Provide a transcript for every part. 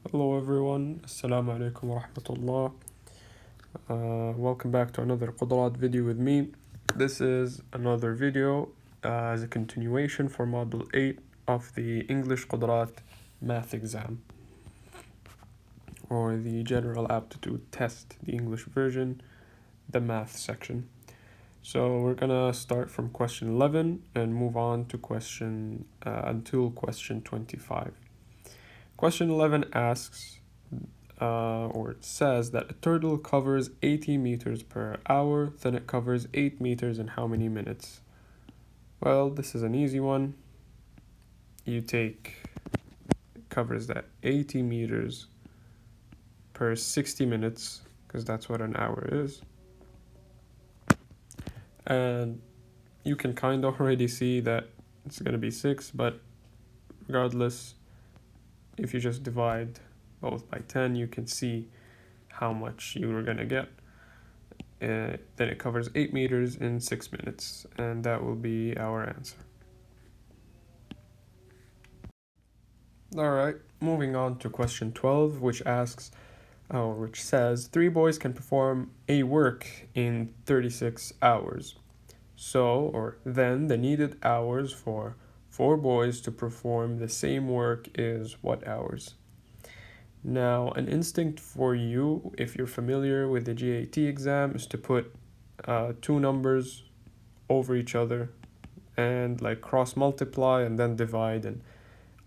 Hello everyone, Assalamu alaikum wa rahmatullah. Welcome back to another Qudurat video with me. This is another video as a continuation for Module 8 of the English Qudurat Math exam, or the General Aptitude Test, the English version, the Math section. So we're gonna start from question 11 and move on to until question 25. Question 11 asks, or it says that a turtle covers 80 meters per hour, then it covers 8 meters in how many minutes? Well, this is an easy one. You take, it covers that 80 meters per 60 minutes, because that's what an hour is. And you can kind of already see that it's going to be 6, but regardless, if you just divide both by 10, you can see how much you are going to get. Then it covers 8 meters in 6 minutes, and that will be our answer. Alright, moving on to question 12, which says 3 boys can perform a work in 36 hours. Then the needed hours for 4 boys to perform the same work is what hours? Now, an instinct for you, if you're familiar with the GAT exam, is to put 2 numbers over each other and like cross multiply and then divide, and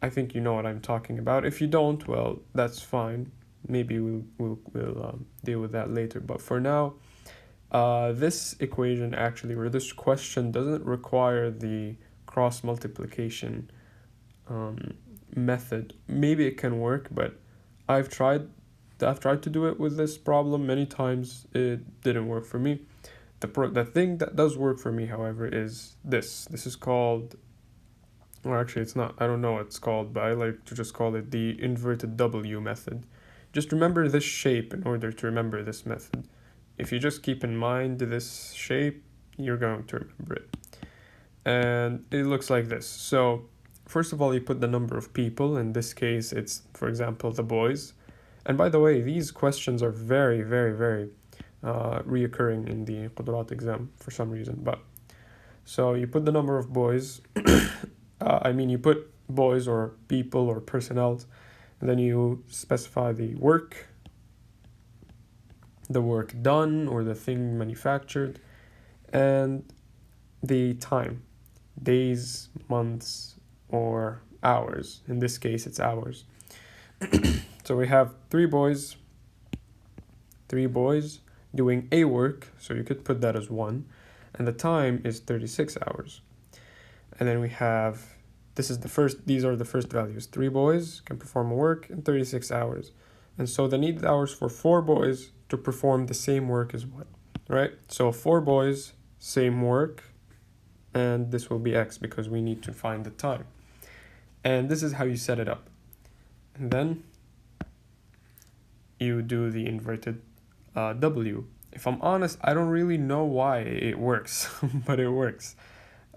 I think you know what I'm talking about. If you don't, well, that's fine. Maybe we'll deal with that later. But for now, this equation actually, or this question, doesn't require the cross multiplication method. Maybe it can work, but I've tried to do it with this problem many times. It didn't work for me. The thing that does work for me, however, is this. This is called, or actually it's not, I don't know what it's called, but I like to just call it the inverted W method. Just remember this shape in order to remember this method. If you just keep in mind this shape, you're going to remember it. And it looks like this. So first of all, you put the number of people. In this case, it's, for example, the boys. And by the way, these questions are very, very, very reoccurring in the Qudurat exam for some reason. But so you put the number of boys. You put boys or people or personnel, and then you specify the work done or the thing manufactured, and the time, days, months, or hours. In this case, it's hours. So we have three boys doing a work, so you could put that as 1, and the time is 36 hours. And then we have, these are the first values. 3 boys can perform a work in 36 hours. And so the needed hours for 4 boys to perform the same work is what? Right? So 4 boys, same work, and this will be X because we need to find the time. And this is how you set it up. And then you do the inverted W. If I'm honest, I don't really know why it works, but it works.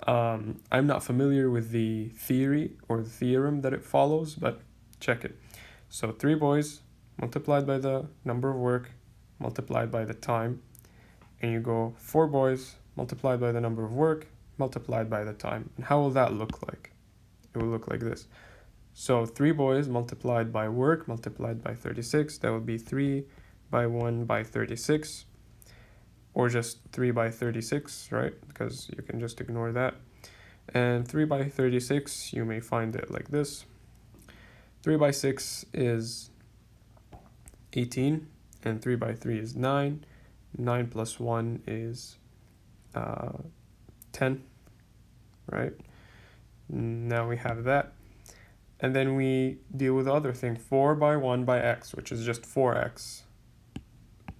I'm not familiar with the theory or the theorem that it follows, but check it. So 3 boys multiplied by the number of work multiplied by the time, and you go 4 boys multiplied by the number of work multiplied by the time. And how will that look like? It will look like this. So 3 boys multiplied by work multiplied by 36, that would be 3 by 1 by 36, or just 3 by 36, right? Because you can just ignore that. And 3 by 36, you may find it like this. 3 by 6 is 18, and 3 by 3 is 9. 9 plus 1 is 10, right? Now we have that. And then we deal with the other thing, 4 by 1 by x, which is just 4x.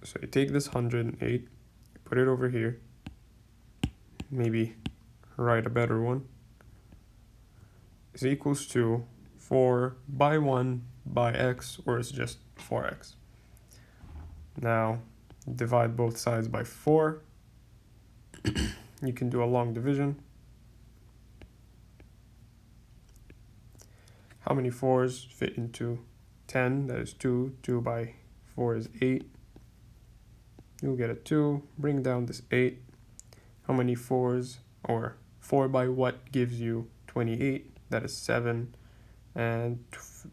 So you take this 108, put it over here, maybe write a better one, is equals to 4 by 1 by x, or it's just 4x. Now divide both sides by 4. You can do a long division. How many 4s fit into 10, that is 2. 2 by 4 is 8. You'll get a 2. Bring down this 8. How many 4s? Or 4 by what gives you 28? That is 7. And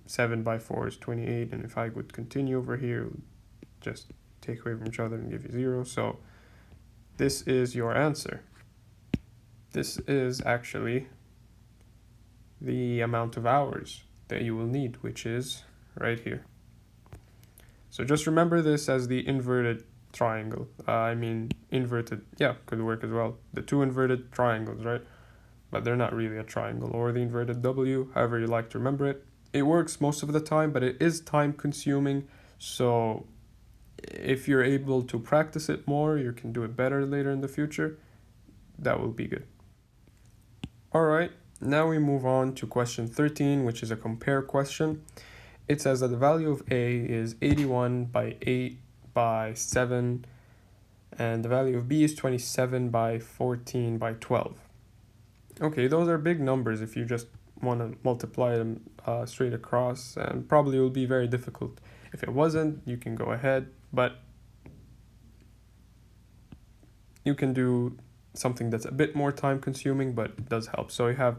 7 by 4 is 28. And if I would continue over here, just take away from each other and give you 0. So this is your answer. This is actually the amount of hours that you will need, which is right here. So just remember this as the inverted triangle. Inverted, yeah, could work as well. The two inverted triangles, right? But they're not really a triangle. Or the inverted W, however you like to remember it. It works most of the time, but it is time consuming. So if you're able to practice it more, you can do it better later in the future. That will be good. All right, now we move on to question 13, which is a compare question. It says that the value of A is 81 by 8 by 7, and the value of B is 27 by 14 by 12. Okay, those are big numbers if you just want to multiply them straight across, and probably will be very difficult. If it wasn't, you can go ahead, but you can do something that's a bit more time consuming, but it does help. So you have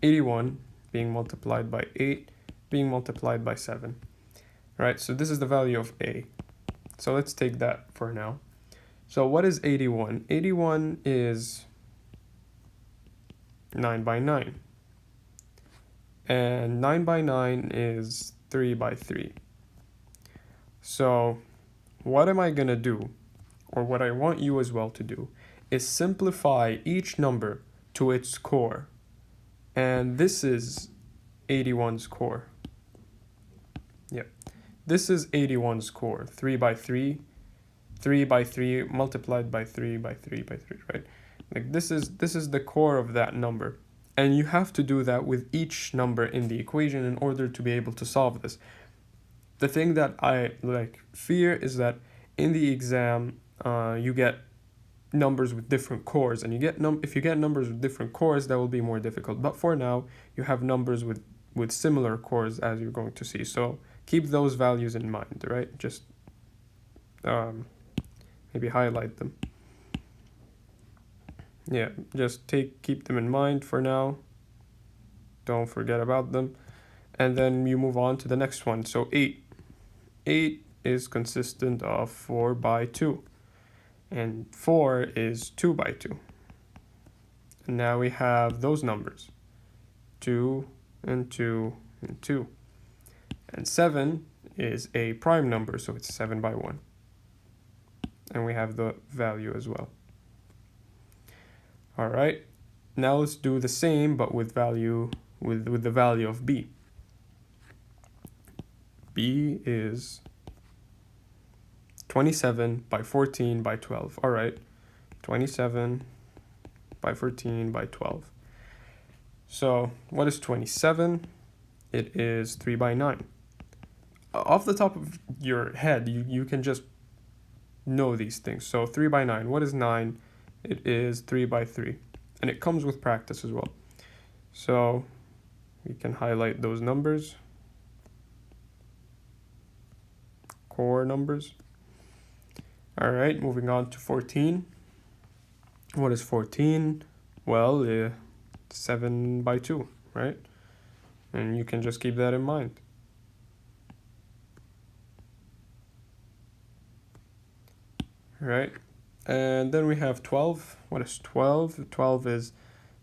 81 being multiplied by 8 being multiplied by 7. Right, so this is the value of A. So let's take that for now. So what is 81? 81 is 9 by 9. And 9 by 9 is 3 by 3. So what am I going to do, or what I want you as well to do, is simplify each number to its core. And this is 81's core. Yep. This is 81's core. 3 by 3, 3 by 3 multiplied by 3 by 3 by 3, right? Like this is the core of that number. And you have to do that with each number in the equation in order to be able to solve this. The thing that I fear is that in the exam, you get numbers with different cores, and if you get numbers with different cores, that will be more difficult. But for now, you have numbers with similar cores, as you're going to see. So keep those values in mind, right? Just maybe highlight them. Yeah, just keep them in mind for now. Don't forget about them. And then you move on to the next one. So 8. 8 is consistent of 4 by 2. And 4 is 2 by 2. And now we have those numbers. 2 and 2 and 2. And 7 is a prime number, so it's 7 by 1. And we have the value as well. All right, now let's do the same, but with the value of B. B is 27 by 14 by 12. All right, 27 by 14 by 12. So what is 27? It is 3 by 9. Off the top of your head, you can just know these things. So 3 by 9, what is 9? It is 3 by 3. And it comes with practice as well. So we can highlight those numbers. Core numbers. All right, moving on to 14. What is 14? Well, 7 by 2, right? And you can just keep that in mind. All right. And then we have 12. What is 12? 12 is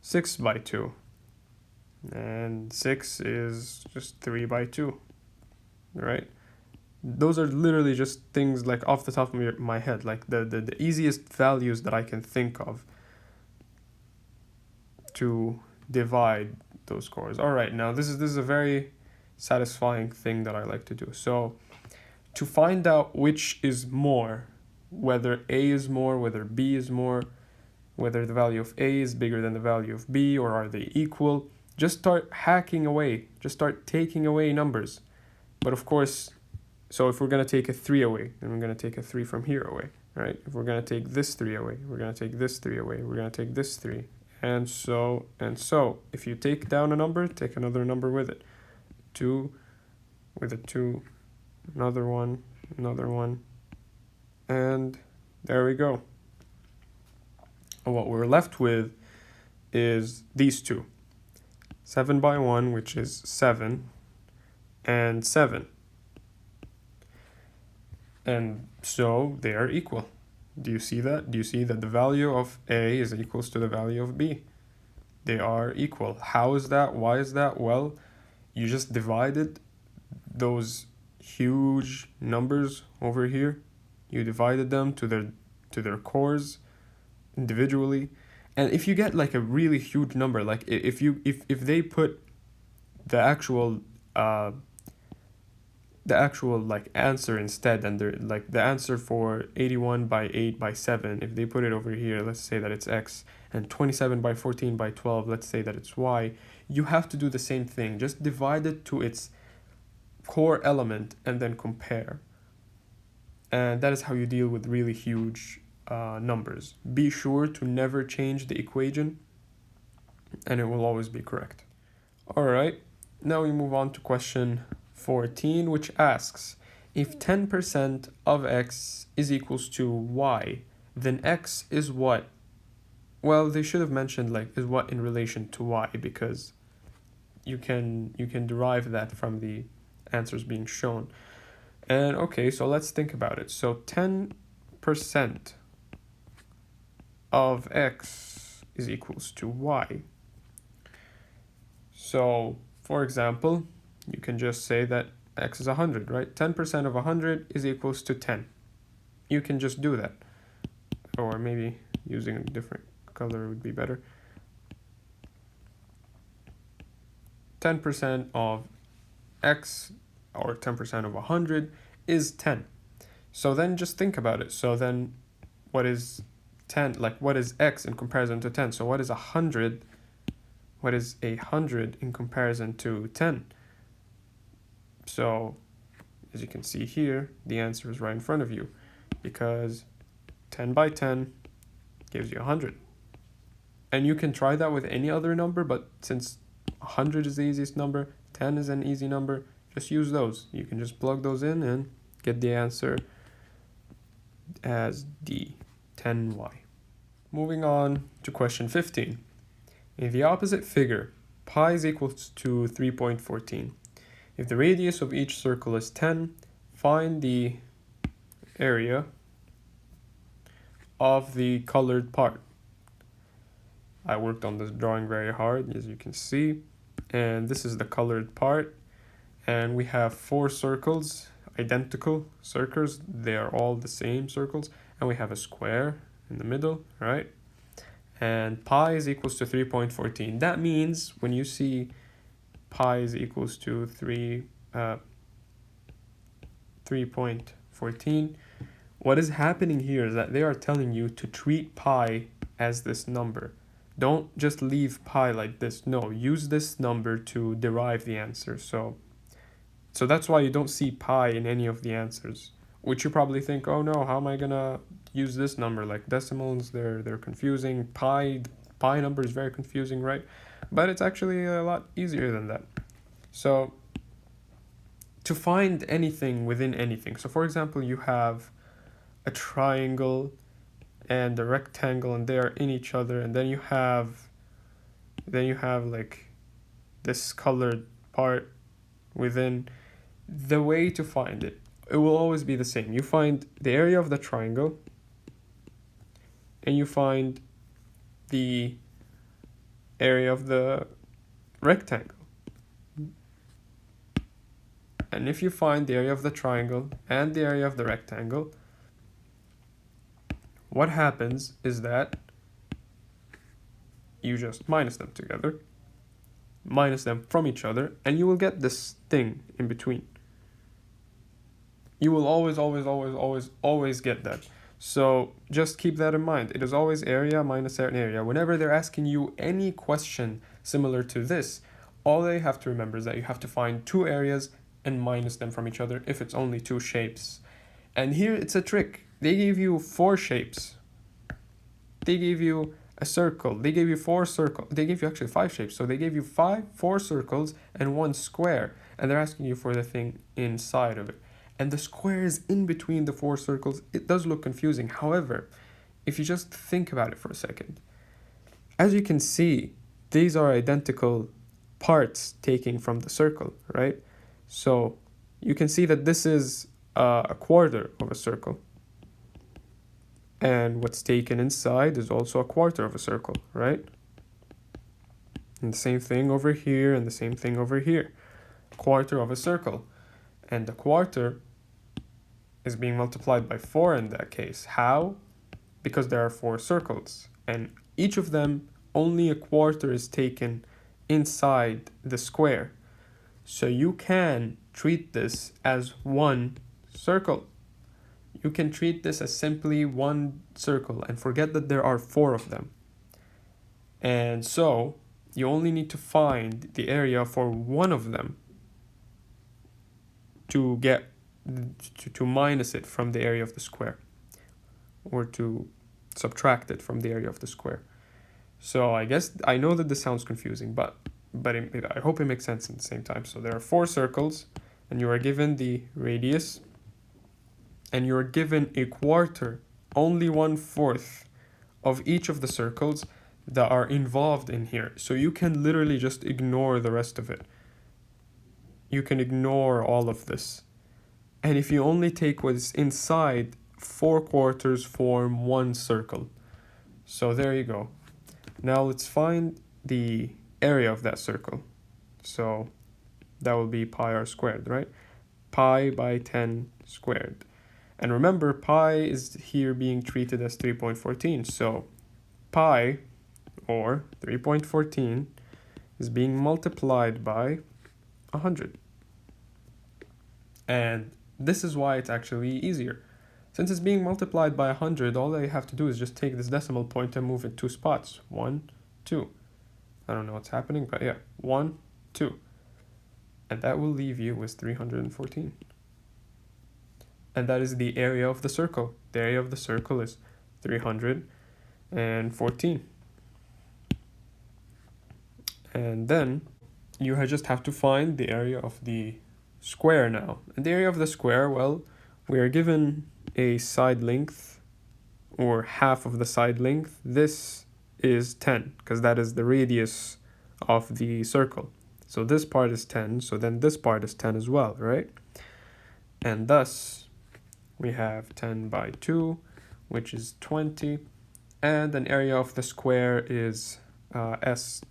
6 by 2. And 6 is just 3 by 2. Right? Those are literally just things like off the top of my head, like the easiest values that I can think of to divide those cores. All right, now this is a very satisfying thing that I like to do. So to find out which is more, whether A is more, whether B is more, whether the value of A is bigger than the value of B, or are they equal, just start hacking away. Just start taking away numbers. But of course, so if we're going to take a 3 away, then we're going to take a 3 from here away, right? If we're going to take this 3 away, we're going to take this 3 away, we're going to take this 3, and so and so. If you take down a number, take another number with it. 2, with a 2, another one, and there we go. And what we're left with is these two. 7 by 1, which is 7, and 7. And so they are equal. Do you see that? Do you see that the value of A is equals to the value of B? They are equal. How is that? Why is that? Well, you just divided those huge numbers over here. You divided them to their cores individually. And if you get like a really huge number, like if they put the actual like answer instead, and they're like the answer for 81 by 8 by 7, if they put it over here, let's say that it's x, and 27 by 14 by 12, let's say that it's y, you have to do the same thing. Just divide it to its core element and then compare. And that is how you deal with really huge numbers. Be sure to never change the equation, and it will always be correct. All right, now we move on to question 14, which asks, if 10% of x is equals to y, then x is what? Well, they should have mentioned like is what in relation to y, because you can derive that from the answers being shown. And okay, so let's think about it. So 10% of x is equals to y. So, for example, you can just say that x is 100, right? 10% of 100 is equals to 10. You can just do that. Or maybe using a different color would be better. 10% of x, or 10% of 100, is 10. So then just think about it. So then what is 10? Like, what is x in comparison to 10? So what is 100? What is 100 in comparison to 10? So, as you can see here, the answer is right in front of you, because 10 by 10 gives you 100. And you can try that with any other number, but since 100 is the easiest number, 10 is an easy number, just use those. You can just plug those in and get the answer as D, 10y. Moving on to question 15. In the opposite figure, pi is equal to 3.14. If the radius of each circle is 10, find the area of the colored part. I worked on this drawing very hard, as you can see, and this is the colored part, and we have 4 circles, identical circles. They are all the same circles, and we have a square in the middle, right? And pi is equals to 3.14. That means when you see pi is equals to 3.14, what is happening here is that they are telling you to treat pi as this number. Don't just leave pi like this. No, use this number to derive the answer. So that's why you don't see pi in any of the answers, which you probably think, oh no, how am I gonna use this number? Like decimals, they're confusing. Pi number is very confusing, right? But it's actually a lot easier than that. So to find anything within anything. So for example, you have a triangle and a rectangle, and they are in each other, and then you have like this colored part within. The way to find it will always be the same. You find the area of the triangle, and you find the area of the rectangle. And if you find the area of the triangle and the area of the rectangle, what happens is that you just minus them together, minus them from each other, and you will get this thing in between. You will always get that. So just keep that in mind. It is always area minus area. Whenever they're asking you any question similar to this, all they have to remember is that you have to find 2 areas and minus them from each other if it's only 2 shapes. And here it's a trick. They gave you 4 shapes. They gave you a circle. They gave you 4 circles. They gave you actually 5 shapes. So they gave you 4 circles and 1 square. and they're asking you for the thing inside of it. And the square is in between the 4 circles. It does look confusing. However, if you just think about it for a second, as you can see, these are identical parts taken from the circle, right? So you can see that this is a quarter of a circle. And what's taken inside is also a quarter of a circle, right? And the same thing over here, and the same thing over here. Quarter of a circle. And the quarter is being multiplied by 4 in that case. How? Because there are 4 circles. And each of them, only a quarter is taken inside the square. So you can treat this as one circle. You can treat this as simply one circle and forget that there are 4 of them. And so you only need to find the area for one of them to get to minus it from the area of the square, or to subtract it from the area of the square. So I guess I know that this sounds confusing, but I hope it makes sense at the same time. So there are 4 circles, and you are given the radius, and you are given a quarter, only 1/4 of each of the circles that are involved in here. So you can literally just ignore the rest of it. You can ignore all of this. And if you only take what's inside, 4 quarters form one circle. So there you go. Now let's find the area of that circle. So that will be pi r squared, right? Pi by 10 squared. And remember, pi is here being treated as 3.14. So pi, or 3.14, is being multiplied by 100. And this is why it's actually easier. Since it's being multiplied by 100, all I have to do is just take this decimal point and move it 2 spots. 1, 2. I don't know what's happening, but yeah, 1, 2. And that will leave you with 314. And that is the area of the circle. The area of the circle is 314. And then you just have to find the area of the square now. And the area of the square, well, we are given a side length, or half of the side length. This is 10, because that is the radius of the circle. So this part is 10, so then this part is 10 as well, right? And thus, we have 10 by 2, which is 20, and an area of the square is s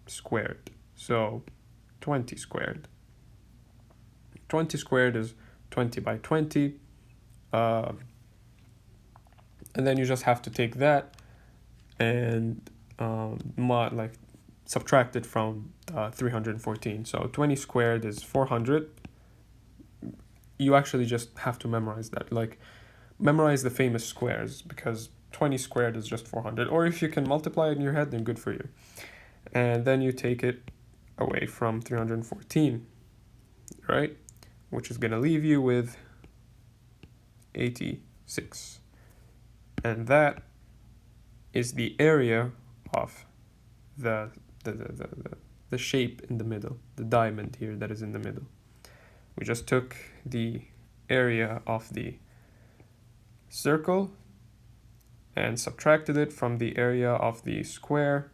squared, so 20 squared. 20 squared is 20 by 20, and then you just have to take that and subtract it from 314. So 20 squared is 400. You actually just have to memorize that, memorize the famous squares, because 20 squared is just 400. Or if you can multiply it in your head, then good for you. And then you take it away from 314, right? Which is going to leave you with 86. And that is the area of the shape in the middle, the diamond here that is in the middle. We just took the area of the circle and subtracted it from the area of the square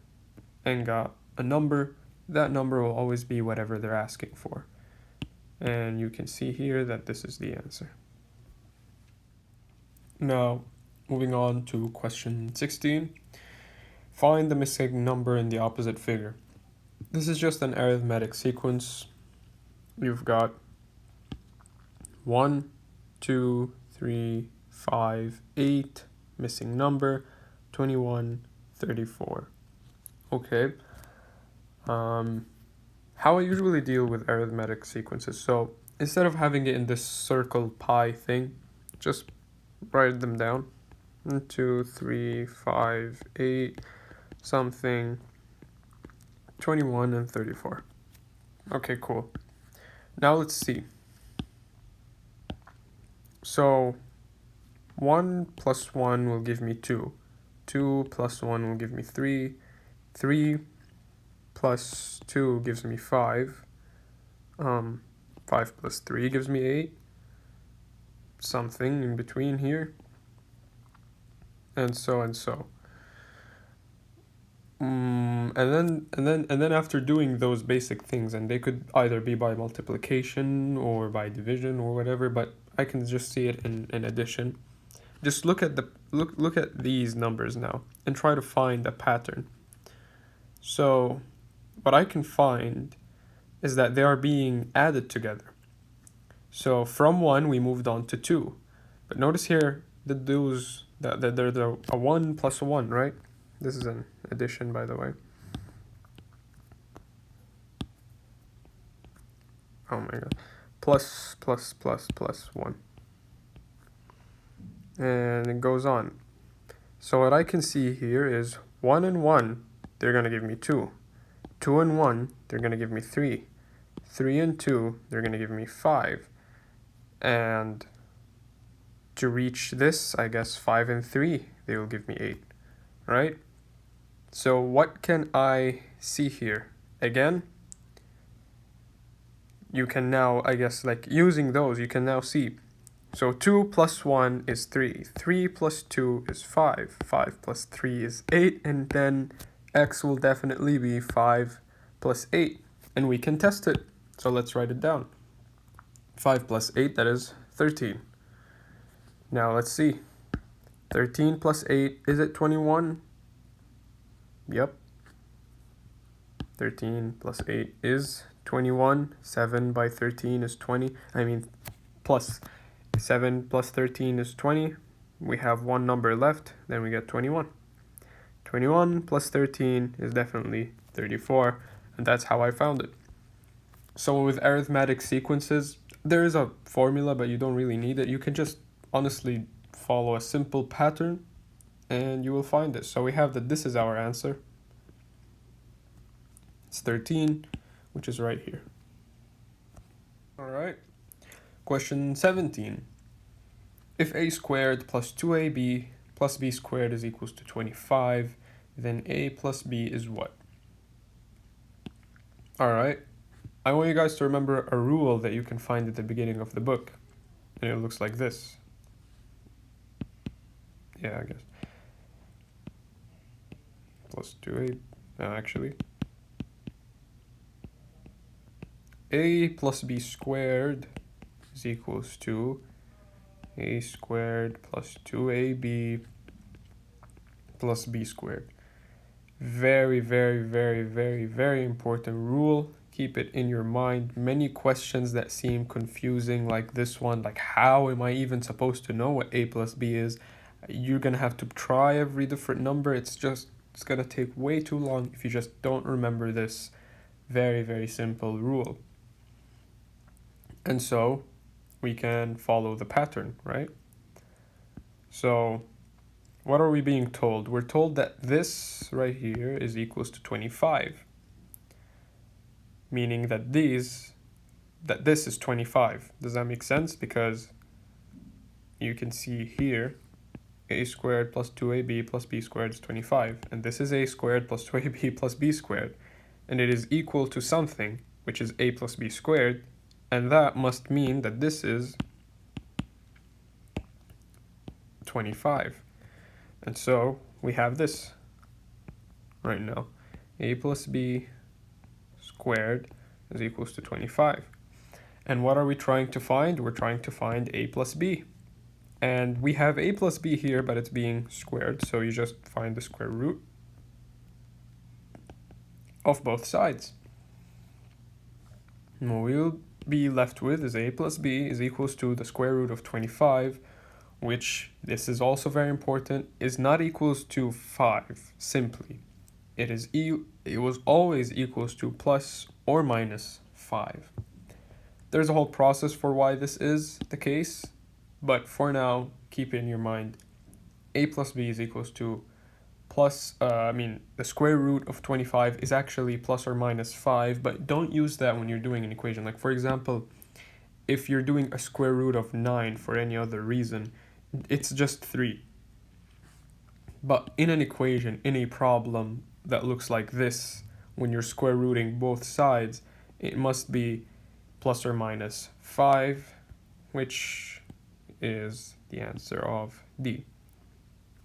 and got a number. That number will always be whatever they're asking for. And you can see here that this is the answer. Now, moving on to question 16. Find the missing number in the opposite figure. This is just an arithmetic sequence. You've got 1, 2, 3, 5, 8, missing number, 21, 34. Okay. How I usually deal with arithmetic sequences. So instead of having it in this circle pi thing, just write them down. 1, 2, 3, 5, 8, something, 21, and 34. Okay, cool. Now let's see. So 1 plus 1 will give me 2. 2 plus 1 will give me 3. 3 plus 2 gives me 5. 5 plus 3 gives me 8. Something in between here. And so and so. And then after doing those basic things, and they could either be by multiplication or by division or whatever, but I can just see it in addition. Just look at look at these numbers now and try to find a pattern. So what I can find is that they are being added together. So from 1 we moved on to 2. But notice here that there's a 1 plus a 1, right? This is an addition, by the way. Oh my god. Plus 1. And it goes on. So what I can see here is 1 and 1, they're going to give me 2. 2 and 1, they're going to give me 3. 3 and 2, they're going to give me 5. And to reach this, I guess 5 and 3, they will give me 8, right? So what can I see here? Again, you can now, I guess, like using those, you can now see. So 2 plus 1 is 3. 3 plus 2 is 5. 5 plus 3 is 8. And then x will definitely be 5 plus 8. And we can test it. So let's write it down. 5 plus 8, that is 13. Now let's see. 13 plus 8, is it 21? Yep. 13 plus 8 is 21. 7 by 13 is 20. Plus 7 plus 13 is 20. We have one number left, then we get 21. 21 plus 13 is definitely 34, and that's how I found it. So with arithmetic sequences, there is a formula, but you don't really need it. You can just honestly follow a simple pattern and you will find it. So we have that this is our answer. It's 13, which is right here. All right. Question 17. If a squared plus 2ab plus b squared is equals to 25, then a plus b is what? All right. I want you guys to remember a rule that you can find at the beginning of the book. And it looks like this. Yeah, I guess. Plus 2a, actually. A plus b squared is equals to a squared plus 2ab plus b squared. Very, very, very, very, very important rule. Keep it in your mind. Many questions that seem confusing, like this one, like how am I even supposed to know what a plus b is? You're gonna have to try every different number. It's gonna take way too long if you just don't remember this very, very simple rule. And so we can follow the pattern, right? So what are we being told? We're told that this right here is equals to 25. Meaning that this is 25. Does that make sense? Because you can see here, a squared plus 2ab plus b squared is 25. And this is a squared plus 2ab plus b squared. And it is equal to something, which is a plus b squared. And that must mean that this is 25. And so we have this right now. A plus b squared is equals to 25. And what are we trying to find? We're trying to find a plus b. And we have a plus b here, but it's being squared. So you just find the square root of both sides. And what we'll be left with is a plus b is equals to the square root of 25, which, this is also very important, is not equals to 5 simply. It was always equals to plus or minus 5. There's a whole process for why this is the case, but for now, keep it in your mind. A plus b is equals to the square root of 25 is actually plus or minus 5, but don't use that when you're doing an equation. Like, for example, if you're doing a square root of 9 for any other reason, it's just 3. But in an equation, in a problem that looks like this, when you're square rooting both sides, it must be plus or minus 5, which is the answer of D.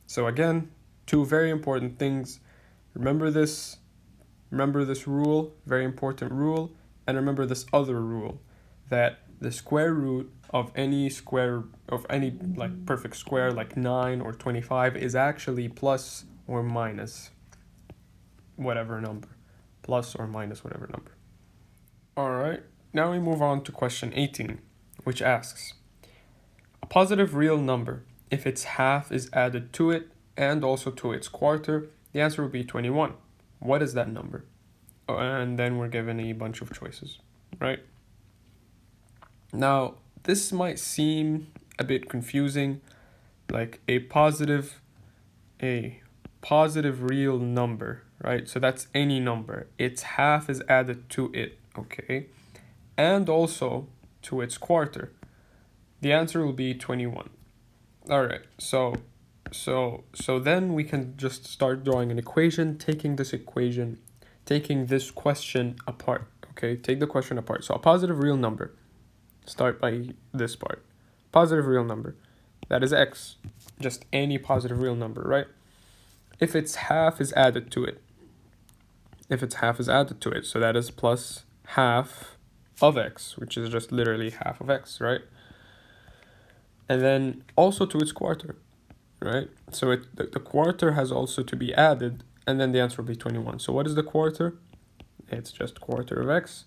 So again, two very important things. Remember this rule, very important rule, and remember this other rule, that the square root of any like perfect square like 9 or 25 is actually plus or minus whatever number. Plus or minus whatever number. Alright, now we move on to question 18, which asks, a positive real number, if its half is added to it and also to its quarter, the answer would be 21. What is that number? And then we're given a bunch of choices, right? Now, this might seem a bit confusing, like a positive real number, right? So that's any number. Its half is added to it, okay? And also to its quarter. The answer will be 21. All right, so then we can just start drawing an equation, taking this question apart, okay? Take the question apart. So a positive real number, start by this part. Positive real number, that is x, just any positive real number, right? If its half is added to it, so that is plus half of x, which is just literally half of x, right? And then also to its quarter, right? So the quarter has also to be added, and then the answer will be 21. So what is the quarter? It's just quarter of x,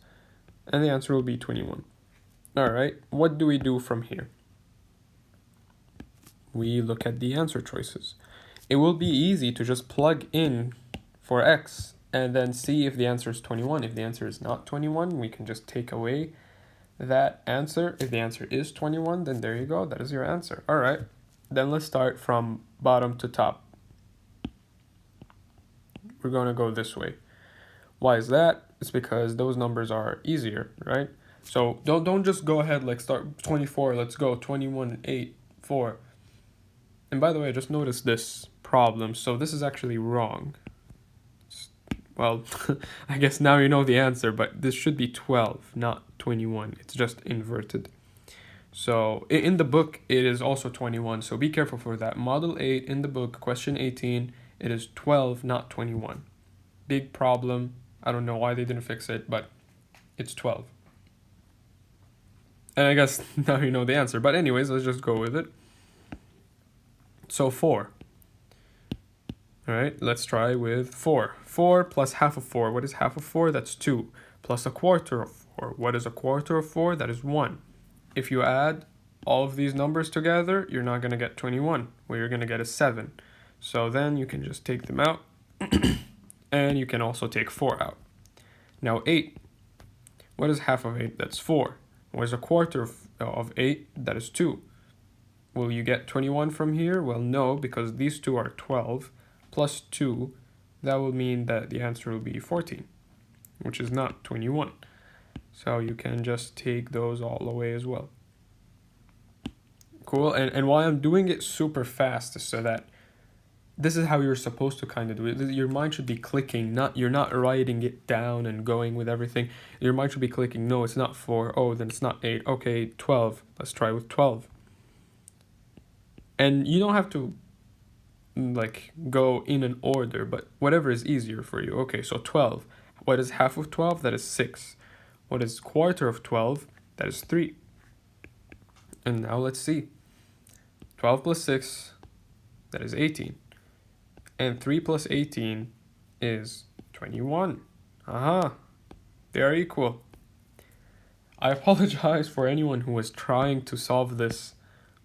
and the answer will be 21. All right, what do we do from here? We look at the answer choices. It will be easy to just plug in for x and then see if the answer is 21. If the answer is not 21, we can just take away that answer. If the answer is 21, then there you go, that is your answer. All right, then let's start from bottom to top. We're going to go this way. Why is that? It's because those numbers are easier, right? So don't just go ahead like start 24, let's go 21, 8, 4. And by the way, just notice this problem. So this is actually wrong. Well, I guess now you know the answer, but this should be 12, not 21. It's just inverted. So in the book, it is also 21. So be careful for that. Model 8 in the book, question 18, it is 12, not 21. Big problem. I don't know why they didn't fix it, but it's 12. And I guess now you know the answer. But anyways, let's just go with it. So 4. All right, let's try with 4. 4 plus half of 4. What is half of 4? That's 2. Plus a quarter of 4. What is a quarter of 4? That is 1. If you add all of these numbers together, you're not going to get 21. What you're going to get is 7. So then you can just take them out. And you can also take 4 out. Now 8. What is half of 8? That's 4. What is a quarter of 8? That is 2. Will you get 21 from here? Well, no, because these two are 12 plus 2. That will mean that the answer will be 14, which is not 21. So you can just take those all away as well. Cool. And why I'm doing it super fast is so that this is how you're supposed to kind of do it. Your mind should be clicking, you're not writing it down and going with everything. Your mind should be clicking, no, it's not 4. Oh, then it's not 8. Okay, 12. Let's try with 12. And you don't have to like go in an order, but whatever is easier for you. Okay, so 12. What is half of 12? That is 6. What is quarter of 12? That is 3. And now let's see. 12 plus 6, that is 18. And 3 plus 18 is 21. They are equal. I apologize for anyone who was trying to solve this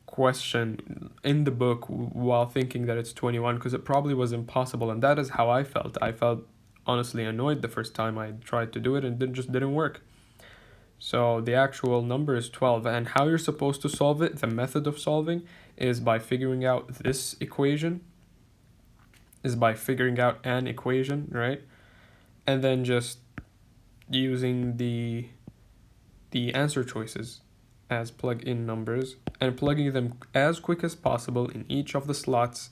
question in the book while thinking that it's 21, because it probably was impossible, and that is how I felt. I felt honestly annoyed the first time I tried to do it, and it just didn't work. So the actual number is 12, and how you're supposed to solve it, the method of solving, is by figuring out this equation, an equation, right? And then just using the answer choices as plug-in numbers and plugging them as quick as possible in each of the slots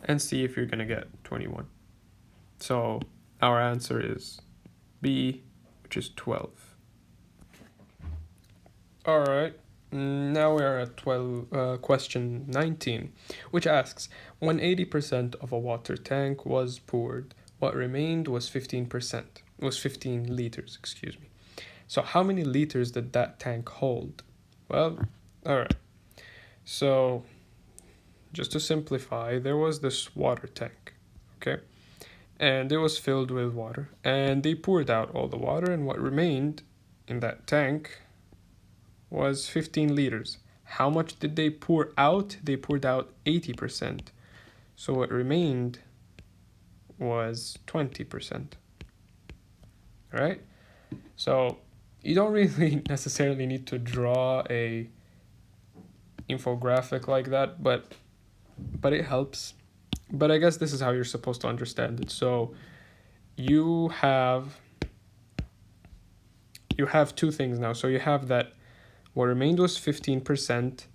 and see if you're going to get 21. So our answer is B, which is 12. All right. Now we are at question 19, which asks, when 80% of a water tank was poured, what remained was 15%, was 15 liters, excuse me. So how many liters did that tank hold? Well, all right. So just to simplify, there was this water tank, okay? And it was filled with water, and they poured out all the water, and what remained in that tank was 15 liters. How much did they pour out? They poured out 80%. So what remained was 20%. All right? So you don't really necessarily need to draw a infographic like that, but it helps. But I guess this is how you're supposed to understand it. So you have two things now. So you have that what remained was 15%,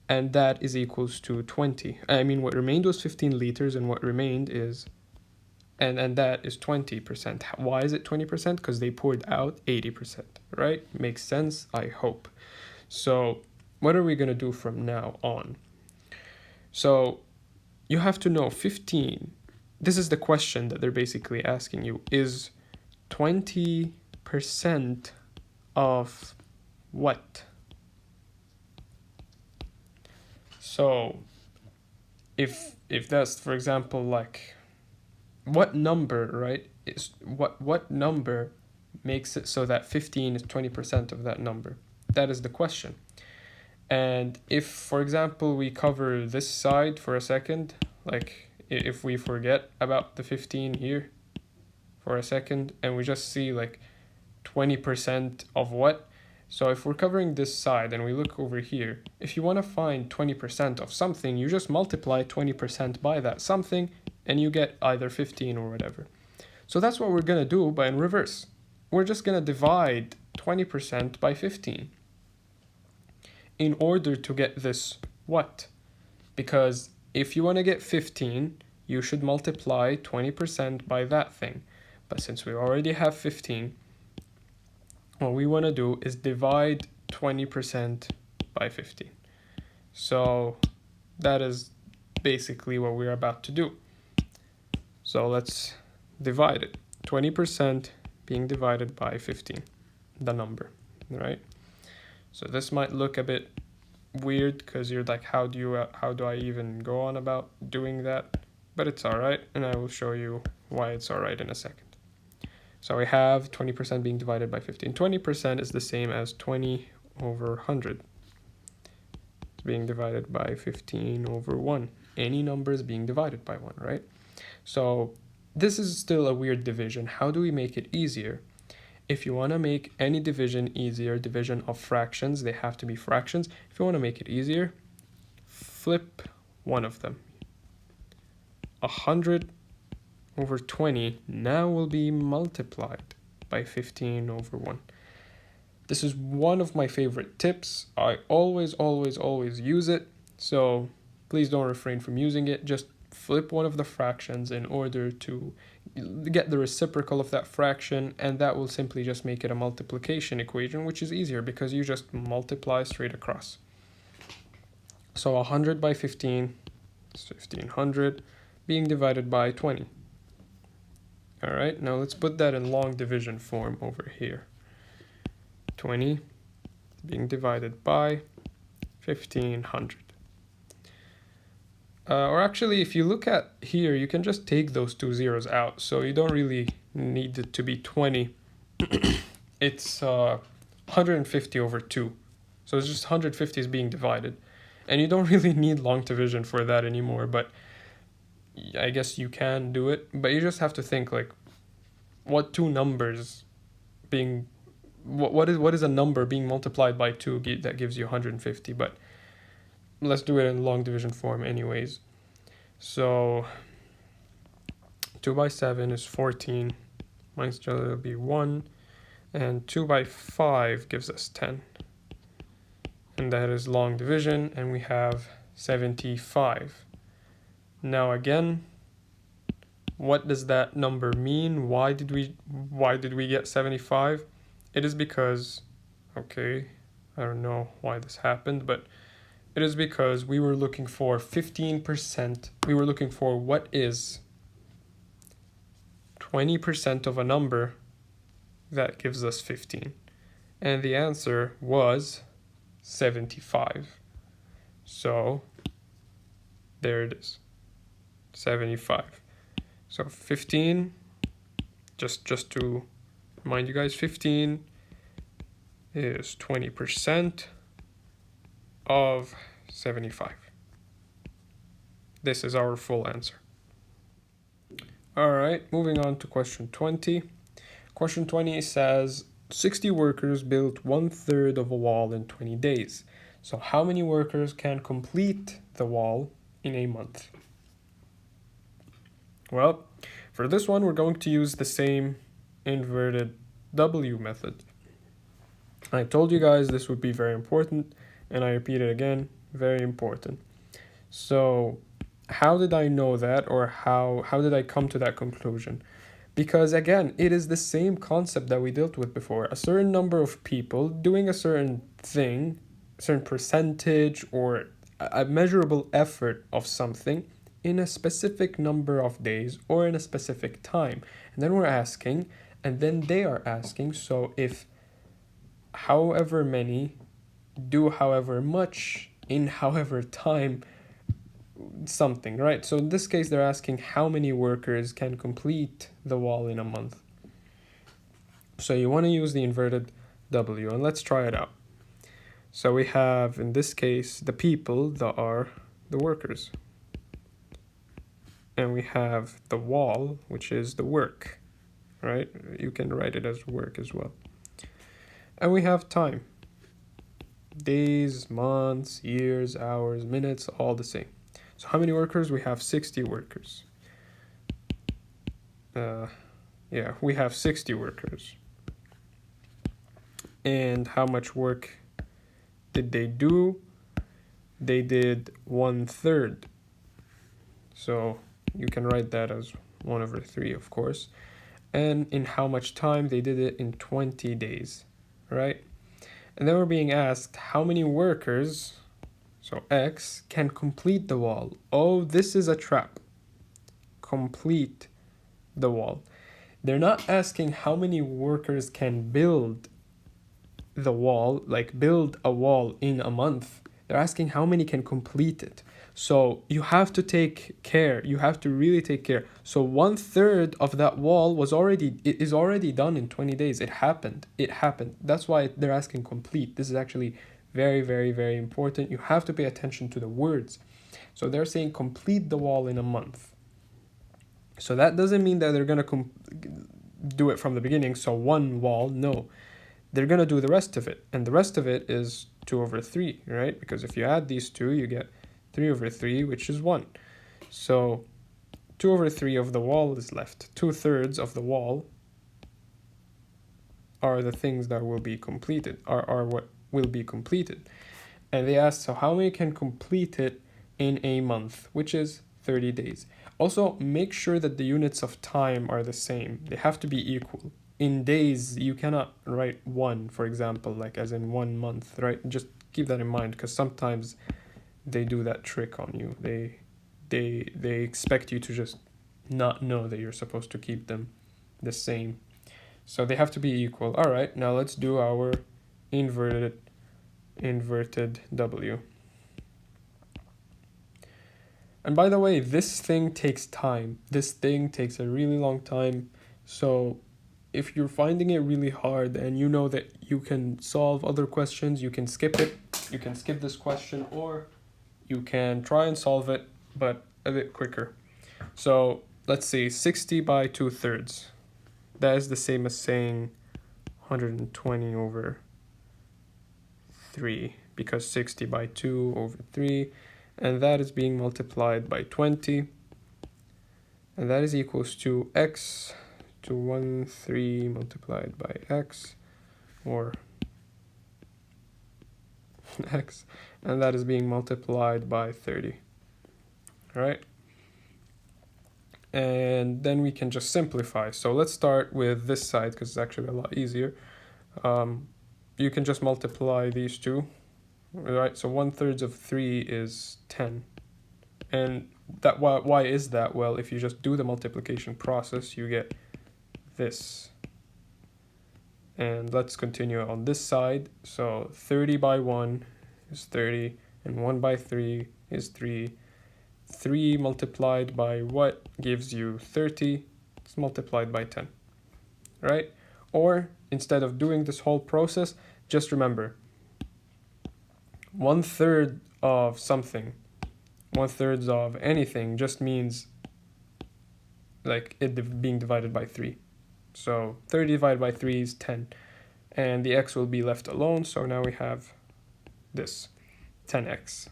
and that is equals to 20. I mean, what remained was 15 liters, and what remained is, and that is 20%. Why is it 20%? Because they poured out 80%, right? Makes sense, I hope. So what are we going to do from now on? So you have to know 15. This is the question that they're basically asking you. Is 20% of what? So if that's, for example, like, what number, right, is what number makes it so that 15 is 20% of that number? That is the question. And if, for example, we cover this side for a second, like if we forget about the 15 here for a second and we just see like 20% of what? So if we're covering this side and we look over here, if you want to find 20% of something, you just multiply 20% by that something and you get either 15 or whatever. So that's what we're going to do, but in reverse. We're just going to divide 20% by 15 in order to get this what? Because if you want to get 15, you should multiply 20% by that thing. But since we already have 15, what we want to do is divide 20% by 15. So that is basically what we're about to do. So let's divide it. 20% being divided by 15, the number, right? So this might look a bit weird because you're like, how do I even go on about doing that? But it's all right, and I will show you why it's all right in a second. So we have 20% being divided by 15. 20% is the same as 20 over 100. It's being divided by 15 over 1. Any number is being divided by 1, right? So this is still a weird division. How do we make it easier? If you want to make any division easier, division of fractions, they have to be fractions. If you want to make it easier, flip one of them. 100 over 20 now will be multiplied by 15 over 1. This is one of my favorite tips. I always use it. So please don't refrain from using it. Just flip one of the fractions in order to get the reciprocal of that fraction, and that will simply just make it a multiplication equation, which is easier because you just multiply straight across. So 100 by 15 is 1500 being divided by 20. All right, now let's put that in long division form over here. 20 being divided by 1500. Or actually, if you look at here, you can just take those two zeros out. So you don't really need it to be 20. It's 150 over 2. So it's just 150 is being divided. And you don't really need long division for that anymore. But I guess you can do it. But you just have to think like, what two numbers being... What is a number being multiplied by 2 that gives you 150? But let's do it in long division form anyways. So 2 by 7 is 14. Minus each other will be 1. And 2 by 5 gives us 10. And that is long division, and we have 75. Now again, what does that number mean? Why did we get 75? It is because, okay, I don't know why this happened, but it is because we were looking for 15%. We were looking for what is 20% of a number that gives us 15. And the answer was 75. So there it is, 75. So 15, just to remind you guys, 15 is 20% of 75. This is our full answer. All right, moving on to question 20. Question 20 says 60 workers built 1/3 of a wall in 20 days. So how many workers can complete the wall in a month? Well, for this one, we're going to use the same inverted W method. I told you guys this would be very important, and I repeat it again, very important. So how did I know that, or how did I come to that conclusion? Because again, it is the same concept that we dealt with before. A certain number of people doing a certain thing, a certain percentage, or a measurable effort of something in a specific number of days or in a specific time. And then we're asking, and then they are asking, so if however many do however much in however time something, right? So in this case, they're asking how many workers can complete the wall in a month. So you want to use the inverted W, and let's try it out. So we have, in this case, the people that are the workers. And we have the wall, which is the work, right? You can write it as work as well. And we have time. Days, months, years, hours, minutes, all the same. So how many workers? We have 60 workers. We have 60 workers. And how much work did they do? They did 1/3. So you can write that as 1/3, of course. And in how much time? They did it in 20 days, right? And then we're being asked how many workers, so X, can complete the wall. Oh, this is a trap. Complete the wall. They're not asking how many workers can build the wall, like build a wall in a month. They're asking how many can complete it. So you have to take care. You have to really take care. So 1/3 of that wall is already done in 20 days. It happened. That's why they're asking complete. This is actually very, very, very important. You have to pay attention to the words. So they're saying complete the wall in a month. So that doesn't mean that they're going to do it from the beginning. So one wall, no. They're going to do the rest of it. And the rest of it is 2/3, right? Because if you add these two, you get 3/3, which is 1. So 2/3 of the wall is left. 2/3 of the wall are the things that will be completed, are what will be completed. And they asked, so how many can complete it in a month, which is 30 days. Also, make sure that the units of time are the same. They have to be equal. In days, you cannot write 1, for example, like as in 1 month, right? Just keep that in mind, because sometimes they do that trick on you. They expect you to just not know that you're supposed to keep them the same. So they have to be equal. All right, now let's do our inverted W. And by the way, this thing takes time. This thing takes a really long time. So if you're finding it really hard and you know that you can solve other questions, you can skip it. You can skip this question, or you can try and solve it, but a bit quicker. So let's see, 60 by 2/3. That is the same as saying 120/3, because 60 by 2/3, and that is being multiplied by 20, and that is equals to x to 1/3 multiplied by x, or x, and that is being multiplied by 30. All right, and then we can just simplify. So let's start with this side because it's actually a lot easier. you can just multiply these two, right? So 1/3 of 3 is 10. And that why is that? Well, if you just do the multiplication process, you get this. And let's continue on this side. So 30 by 1 is 30, and 1 by 3 is 3. 3 multiplied by what gives you 30? It's multiplied by 10, right? Or instead of doing this whole process, just remember 1/3 of something, 1/3 of anything just means like it being divided by 3. So 30 divided by 3 is 10, and the x will be left alone. So now we have this 10x.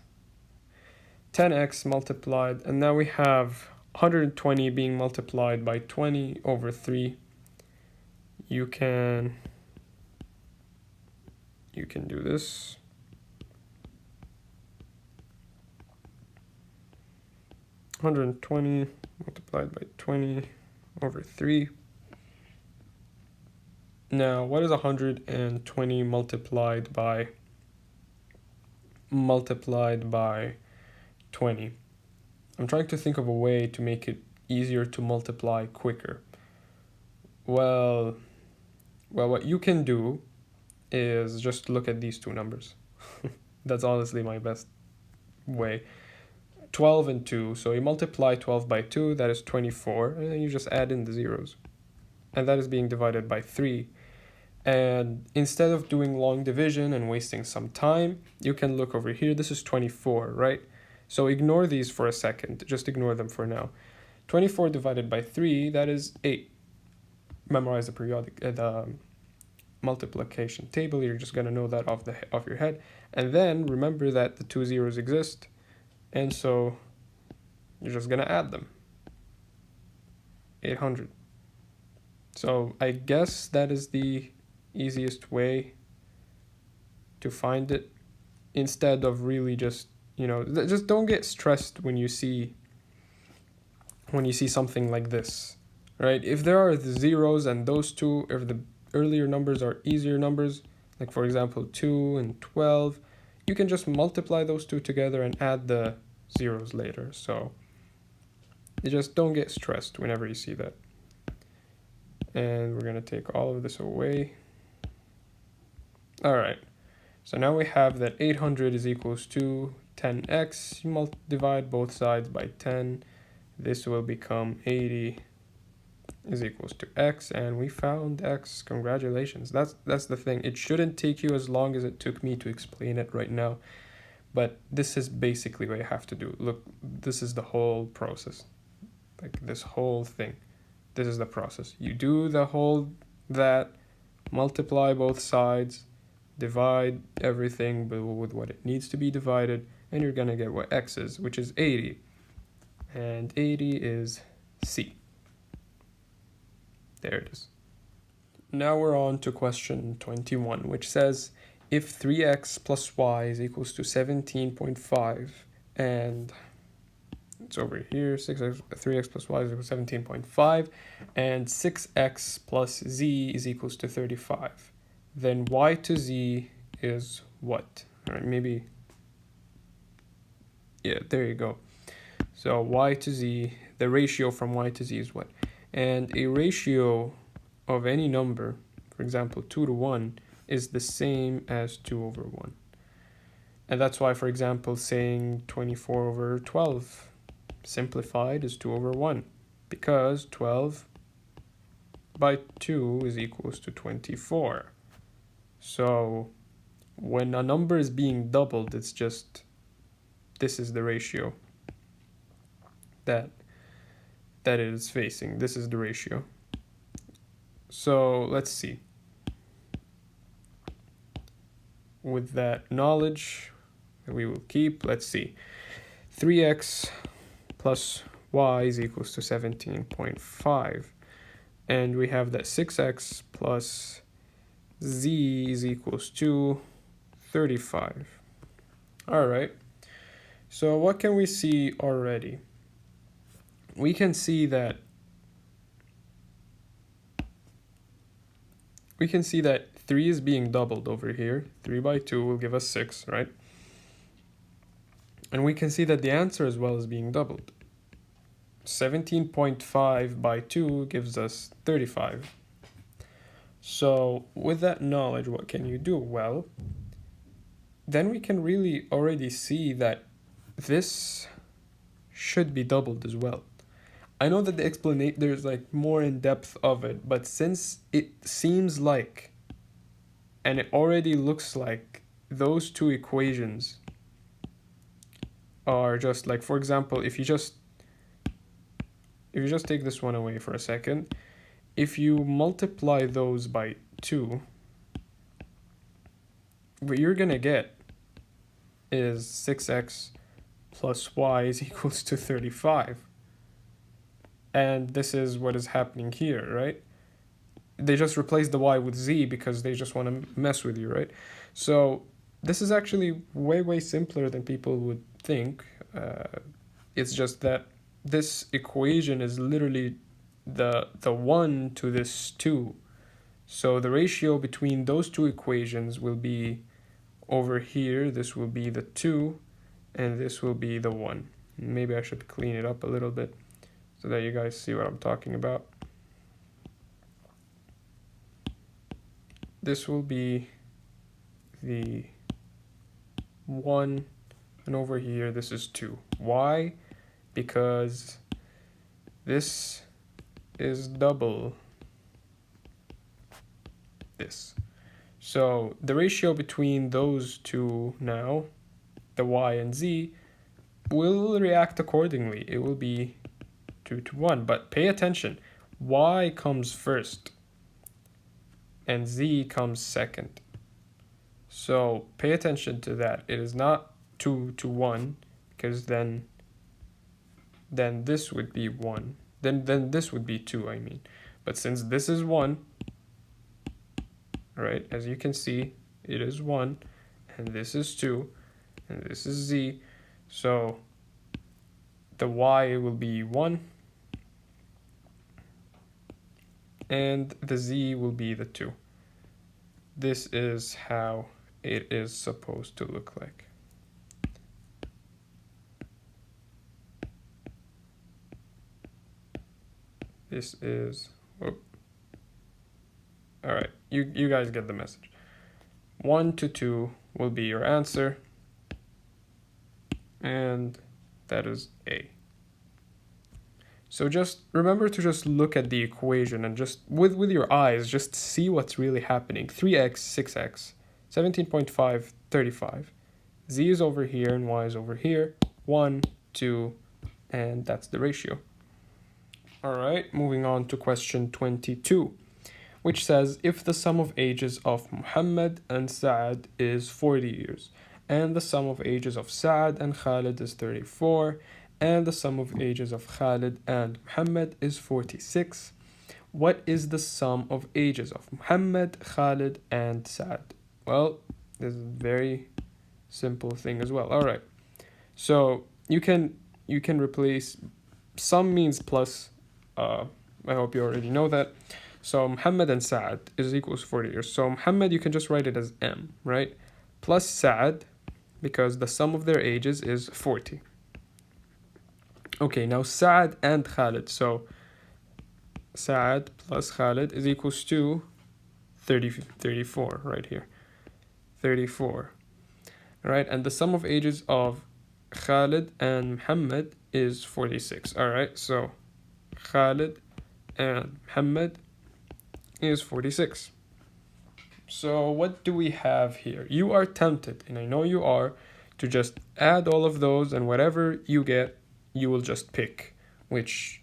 10x multiplied, and now we have 120 being multiplied by 20 over 3. You can do this. (120) multiplied by 20 over 3. Now, what is 120 multiplied by 20? I'm trying to think of a way to make it easier to multiply quicker. Well, what you can do is just look at these two numbers. That's honestly my best way. 12 and 2, so you multiply 12 by 2, that is 24, and then you just add in the zeros. And that is being divided by 3. And instead of doing long division and wasting some time, you can look over here. This is 24, right? So ignore these for a second. Just ignore them for now. 24 divided by 3, that is 8. Memorize the multiplication table. You're just going to know that off your head. And then remember that the two zeros exist. And so you're just going to add them. 800. So I guess that is the easiest way to find it, instead of really just, just don't get stressed when you see something like this, right? If there are the zeros and those two, if the earlier numbers are easier numbers, like for example 2 and 12, you can just multiply those two together and add the zeros later. So you just don't get stressed whenever you see that. And we're going to take all of this away. All right, so now we have that 800 is equals to 10x. You divide both sides by 10. This will become 80 is equals to x, and we found x. Congratulations. That's the thing. It shouldn't take you as long as it took me to explain it right now, but this is basically what you have to do. Look, this is the whole process. Like this whole thing. This is the process. You do that, multiply both sides, divide everything with what it needs to be divided, and you're gonna get what x is, which is 80. And 80 is C. There it is. Now we're on to question 21, which says, if 3x plus y is equals to 17.5, and it's over here, 3x plus y is equal to 17.5, and 6x plus z is equals to 35. Then y to z is what? All right, maybe, yeah, there you go. So y to z, the ratio from y to z is what? And a ratio of any number, for example, 2 to 1, is the same as 2 over 1. And that's why, for example, saying 24 over 12 simplified is 2 over 1, because 12 by 2 is equals to 24. So when a number is being doubled, it's just, this is the ratio that it is facing. This is the ratio. So let's see. With that knowledge that we will keep, let's see. 3x plus y is equals to 17.5. And we have that 6x plus z is equals to 35. All right. So what can we see already? We can see that we can see that 3 is being doubled over here. 3 by 2 will give us 6, right? And we can see that the answer as well is being doubled. 17.5 by 2 gives us 35. So with that knowledge, what can you do? Well, then we can really already see that this should be doubled as well. I know that the explanation, there's like more in depth of it, but since it seems like, and it already looks like those two equations are just like, for example, if you just take this one away for a second, if you multiply those by 2, what you're gonna get is 6x plus y is equals to 35. And this is what is happening here, right? They just replace the y with z because they just want to mess with you, right? So this is actually way, way simpler than people would think. It's just that this equation is literally the 1 to this 2. So the ratio between those two equations will be over here. This will be the 2, and this will be the 1. Maybe I should clean it up a little bit so that you guys see what I'm talking about. This will be the 1, and over here this is 2. Why? Because this is double this. So the ratio between those two now, the y and z, will react accordingly. It will be 2 to 1, but pay attention. Y comes first and z comes second. So pay attention to that. It is not 2 to 1, because then this would be 1. Then this would be 2, I mean. But since this is 1, right, as you can see, it is 1, and this is 2, and this is z. So the y will be 1, and the z will be the 2. This is how it is supposed to look like. This is, whoop. All right, you guys get the message. 1 to 2 will be your answer, and that is A. So just remember to just look at the equation and just with your eyes, just see what's really happening. 3x, 6x, 17.5, 35. Z is over here and y is over here. 1, 2, and that's the ratio. All right, moving on to question 22, which says, if the sum of ages of Muhammad and Saad is 40 years, and the sum of ages of Saad and Khalid is 34, and the sum of ages of Khalid and Muhammad is 46, what is the sum of ages of Muhammad, Khalid, and Saad? Well, this is a very simple thing as well. All right, so you can replace, sum means plus. I hope you already know that. So Muhammad and Saad is equals 40 years. So Muhammad, you can just write it as M, right? Plus Saad, because the sum of their ages is 40. Okay, now Saad and Khalid. So Saad plus Khalid is equals to 34 right here. 34. Right, and the sum of ages of Khalid and Muhammad is 46. All right, so Khalid and Muhammad is 46. So what do we have here? You are tempted, and I know you are, to just add all of those, and whatever you get, you will just pick, which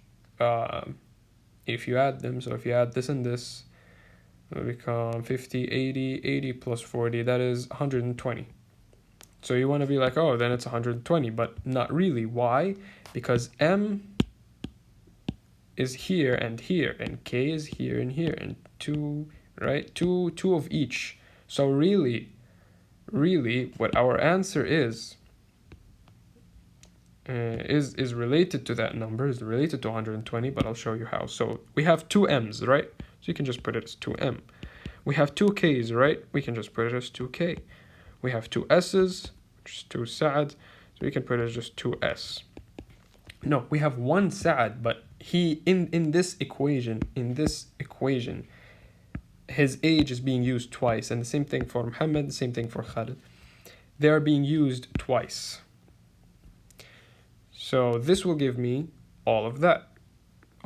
if you add them, so if you add this and this, it will become 50, 80, 80 plus 40, that is 120. So you want to be like, oh, then it's 120, but not really. Why? Because M is here, and K is here and here, and 2, right? Two of each. So really, what our answer is related to that number, is related to 120, but I'll show you how. So we have 2 M's, right? So you can just put it as 2M, We have two k's, right? We can just put it as 2k. We have two s's, which is 2 sa'ad, so we can put it as just 2s. No, we have one sa'ad, but he in this equation, his age is being used twice, and the same thing for Muhammad, the same thing for Khalid. They are being used twice. So this will give me all of that,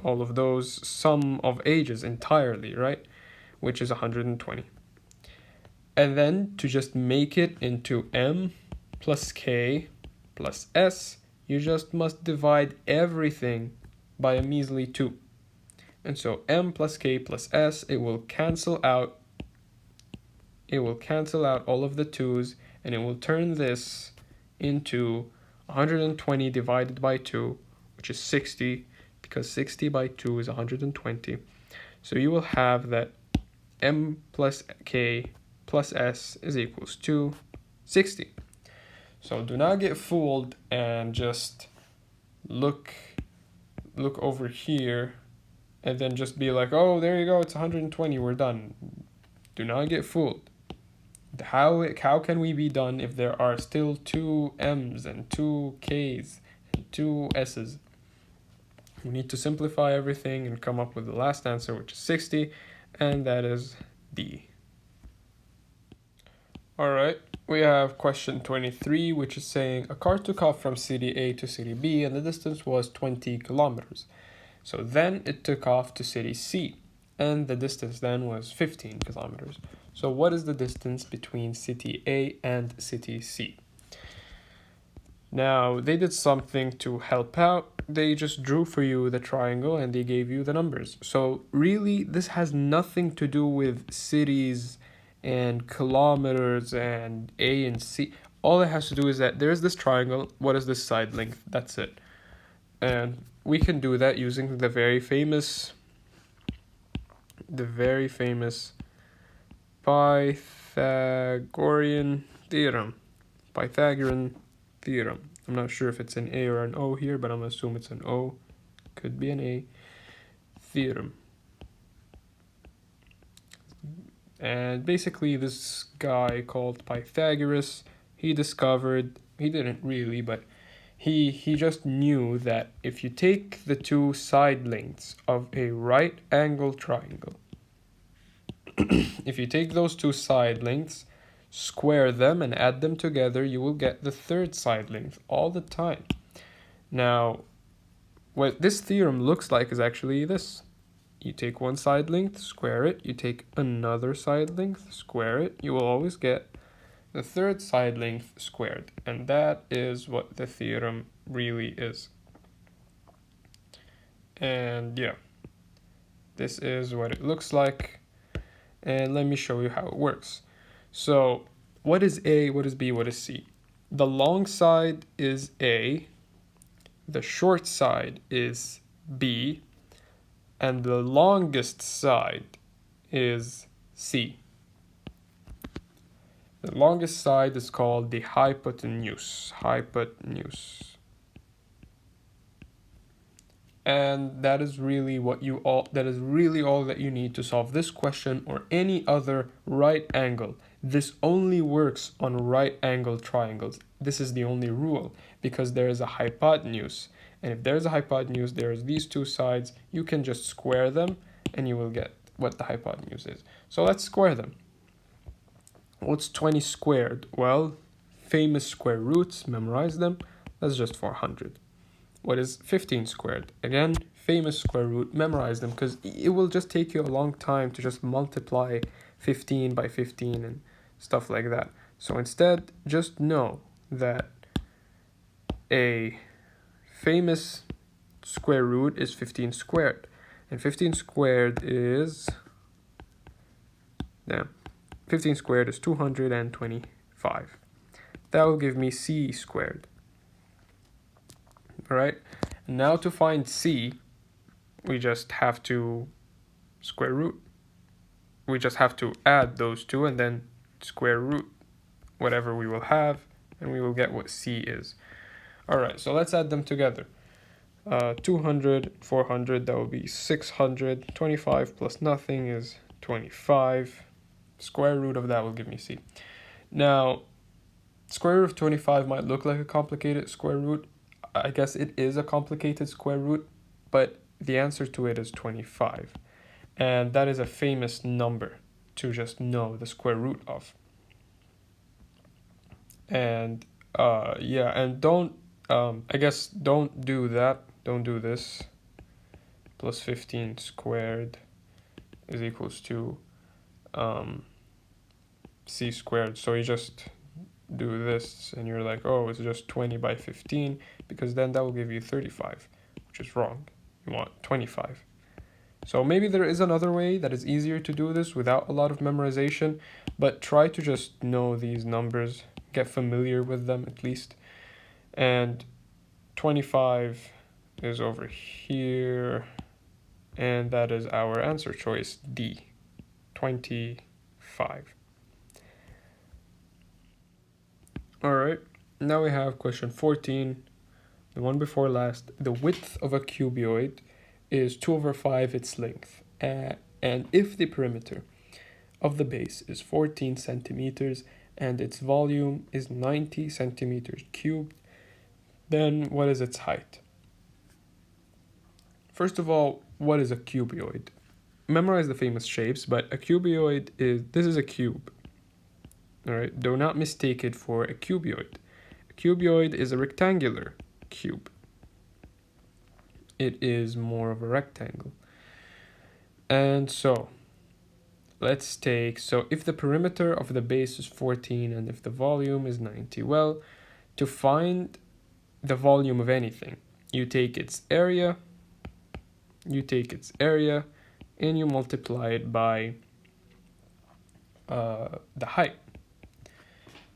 all of those sum of ages entirely, right? Which is 120. And then to just make it into m plus k plus s, you just must divide everything by a measly 2. And so m plus k plus s, it will cancel out all of the 2's, and it will turn this into 120 divided by 2, which is 60, because 60 by 2 is 120. So you will have that m plus k plus s is equals to 60. So do not get fooled and just look over here and then just be like, oh, there you go, it's 120, we're done. Do not get fooled. How can we be done if there are still 2 m's and 2 k's and 2 s's? We need to simplify everything and come up with the last answer, which is 60, and that is D. Alright, we have question 23, which is saying a car took off from city A to city B and the distance was 20 kilometers. So then it took off to city C, and the distance then was 15 kilometers. So what is the distance between city A and city C? Now, they did something to help out. They just drew for you the triangle and they gave you the numbers. So really, this has nothing to do with cities and kilometers and A and C. All it has to do is that there's this triangle. What is this side length? That's it. And we can do that using the very famous Pythagorean Theorem. Pythagorean Theorem. I'm not sure if it's an A or an O here, but I'm gonna assume it's an O. Could be an A. Theorem. And basically this guy called Pythagoras, he didn't really, but he just knew that if you take the two side lengths of a right angle triangle, if you take those two side lengths, square them and add them together, you will get the third side length all the time. Now, what this theorem looks like is actually this. You take one side length, square it, you take another side length, square it, you will always get the third side length squared. And that is what the theorem really is. And yeah, this is what it looks like. And let me show you how it works. So what is A, what is B, what is C? The long side is A, the short side is B, and the longest side is C. The longest side is called the hypotenuse. And that is really all that you need to solve this question or any other right angle. This only works on right angle triangles. This is the only rule because there is a hypotenuse. And if there's a hypotenuse, there's these two sides. You can just square them and you will get what the hypotenuse is. So let's square them. What's 20 squared? Well, famous square roots, memorize them. That's just 400. What is 15 squared? Again, famous square root, memorize them because it will just take you a long time to just multiply 15 by 15 and stuff like that. So instead, just know that a famous square root is 15 squared. And 15 squared is 225. That will give me C squared. Alright, now to find C, we just have to square root. We just have to add those two and then square root whatever we will have, and we will get what C is. Alright, so let's add them together. 200, 400, that will be 600. 25 plus nothing is 25. Square root of that will give me c. Now, square root of 25 might look like a complicated square root. I guess it is a complicated square root, but the answer to it is 25. And that is a famous number to just know the square root of. And yeah, and don't, I guess don't do that. Don't do this. Plus 15 squared is equals to c squared. So you just do this and you're like, oh, it's just 20 by 15, because then that will give you 35, which is wrong. You want 25. So maybe there is another way that is easier to do this without a lot of memorization, but try to just know these numbers, get familiar with them at least. And 25 is over here, and that is our answer choice D, 25. All right, now we have question 14, the one before last. The width of a cuboid is 2 over 5 its length, and if the perimeter of the base is 14 centimeters and its volume is 90 centimeters cubed, then what is its height? First of all, what is a cuboid? Memorize the famous shapes, but a cuboid this is a cube. All right, do not mistake it for a cuboid. A cuboid is a rectangular cube. It is more of a rectangle. And so let's take, so if the perimeter of the base is 14 and if the volume is 90, well, to find the volume of anything, you take its area, and you multiply it by the height.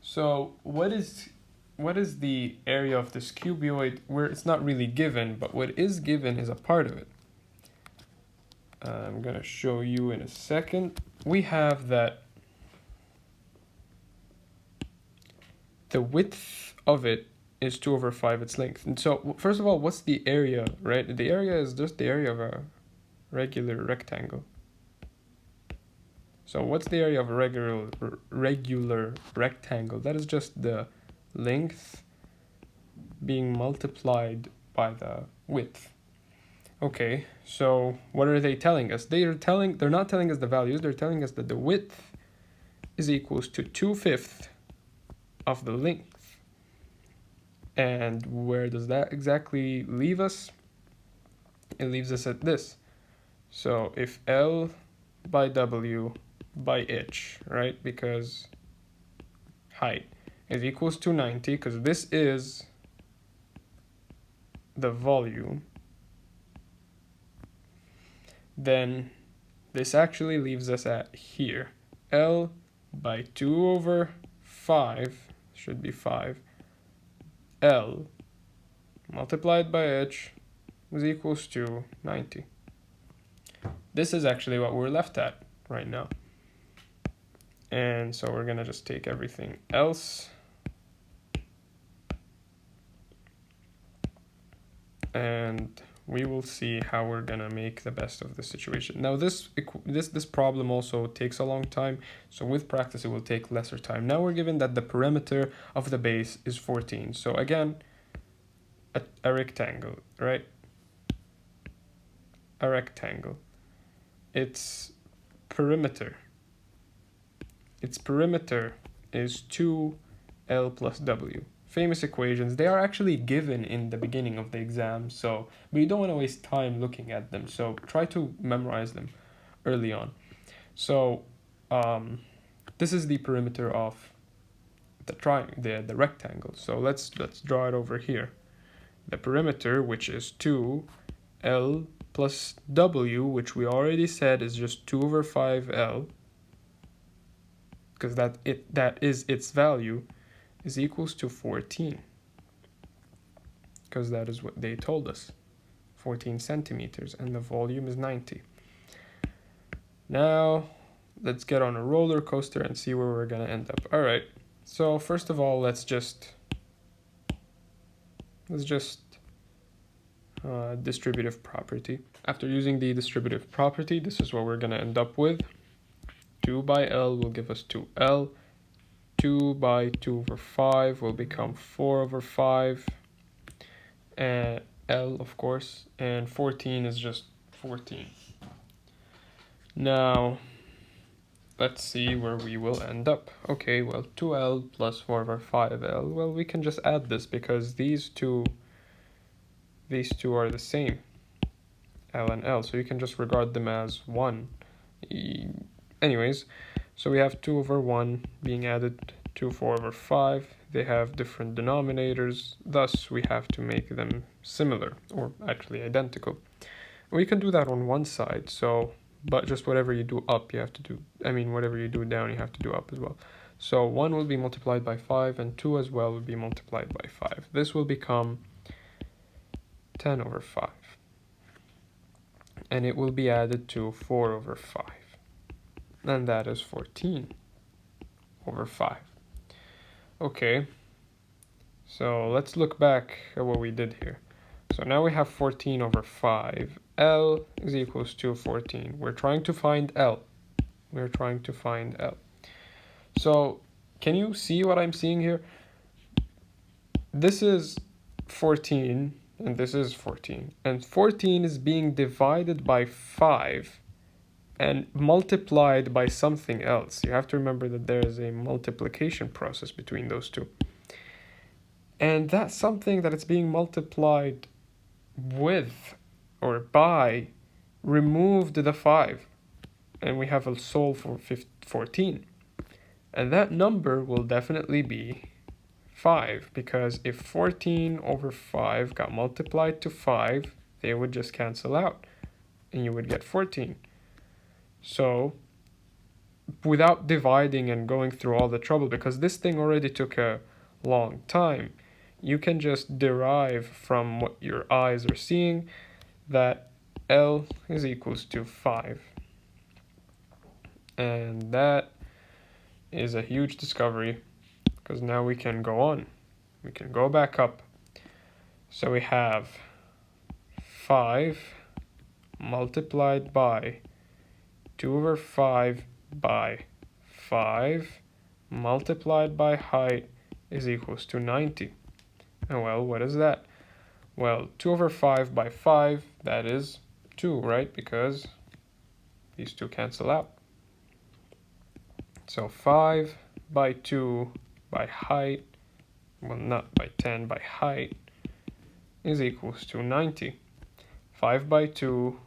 So what is the area of this cuboid, where it's not really given, but what is given is a part of it. I'm gonna show you in a second. We have that the width of it is 2 over 5 its length. And so first of all, what's the area, right? The area is just the area of a regular rectangle. So what's the area of a regular rectangle? That is just the length being multiplied by the width. Okay, so what are they telling us? They're not telling us the values, they're telling us that the width is equals to 2/5 of the length. And where does that exactly leave us? It leaves us at this. So if L by W by H, right? Because height is equals to 90, because this is the volume, then this actually leaves us at here. L by 2 over 5, should be 5, L multiplied by H is equals to 90. This is actually what we're left at right now. And so we're gonna just take everything else and we will see how we're gonna make the best of the situation. Now this problem also takes a long time, so with practice it will take lesser time. Now we're given that the perimeter of the base is 14. So again, a rectangle, right? A rectangle. Its perimeter is 2L plus W. Famous equations. They are actually given in the beginning of the exam, so but you don't want to waste time looking at them, so try to memorize them early on. So this is the perimeter of the rectangle. So let's draw it over here. The perimeter, which is 2L plus W, which we already said is just 2 over 5L, because that is its value, is equals to 14, because that is what they told us, 14 centimeters, and the volume is 90. Now let's get on a roller coaster and see where we're gonna end up. All right, so first of all, let's just distributive property. After using the distributive property, this is what we're gonna end up with. 2 by L will give us 2L. 2 by 2 over 5 will become 4 over 5. And L, of course. And 14 is just 14. Now, let's see where we will end up. Okay, well, 2L plus 4 over 5L. Well, we can just add this because these two are the same, L and L. So you can just regard them as 1. Anyways, so we have 2 over 1 being added to 4 over 5. They have different denominators, thus we have to make them similar, or actually identical. We can do that on one side, so, but just whatever you do up, you have to do, whatever you do down, you have to do up as well. So 1 will be multiplied by 5, and 2 as well will be multiplied by 5. This will become 10 over 5. And it will be added to 4 over 5. And that is 14 over 5. Okay, so let's look back at what we did here. So now we have 14 over 5. L is equals to 14. We're trying to find L. So can you see what I'm seeing here? This is 14 and this is 14. And 14 is being divided by 5 and multiplied by something else. You have to remember that there is a multiplication process between those two. And that something that it's being multiplied with or by removed the 5. And we have a solve for 14. And that number will definitely be 5, because if 14 over 5 got multiplied to 5, they would just cancel out and you would get 14. So without dividing and going through all the trouble, because this thing already took a long time, you can just derive from what your eyes are seeing that L is equals to 5. And that is a huge discovery, because now we can go on. We can go back up. So we have 5 multiplied by 2 over 5 by 5 multiplied by height is equals to 90. And well, what is that? Well, 2 over 5 by 5, that is 2, right? Because these two cancel out. So 5 by 2 by height, well, not by 10, by height, is equals to 90. 5 by 2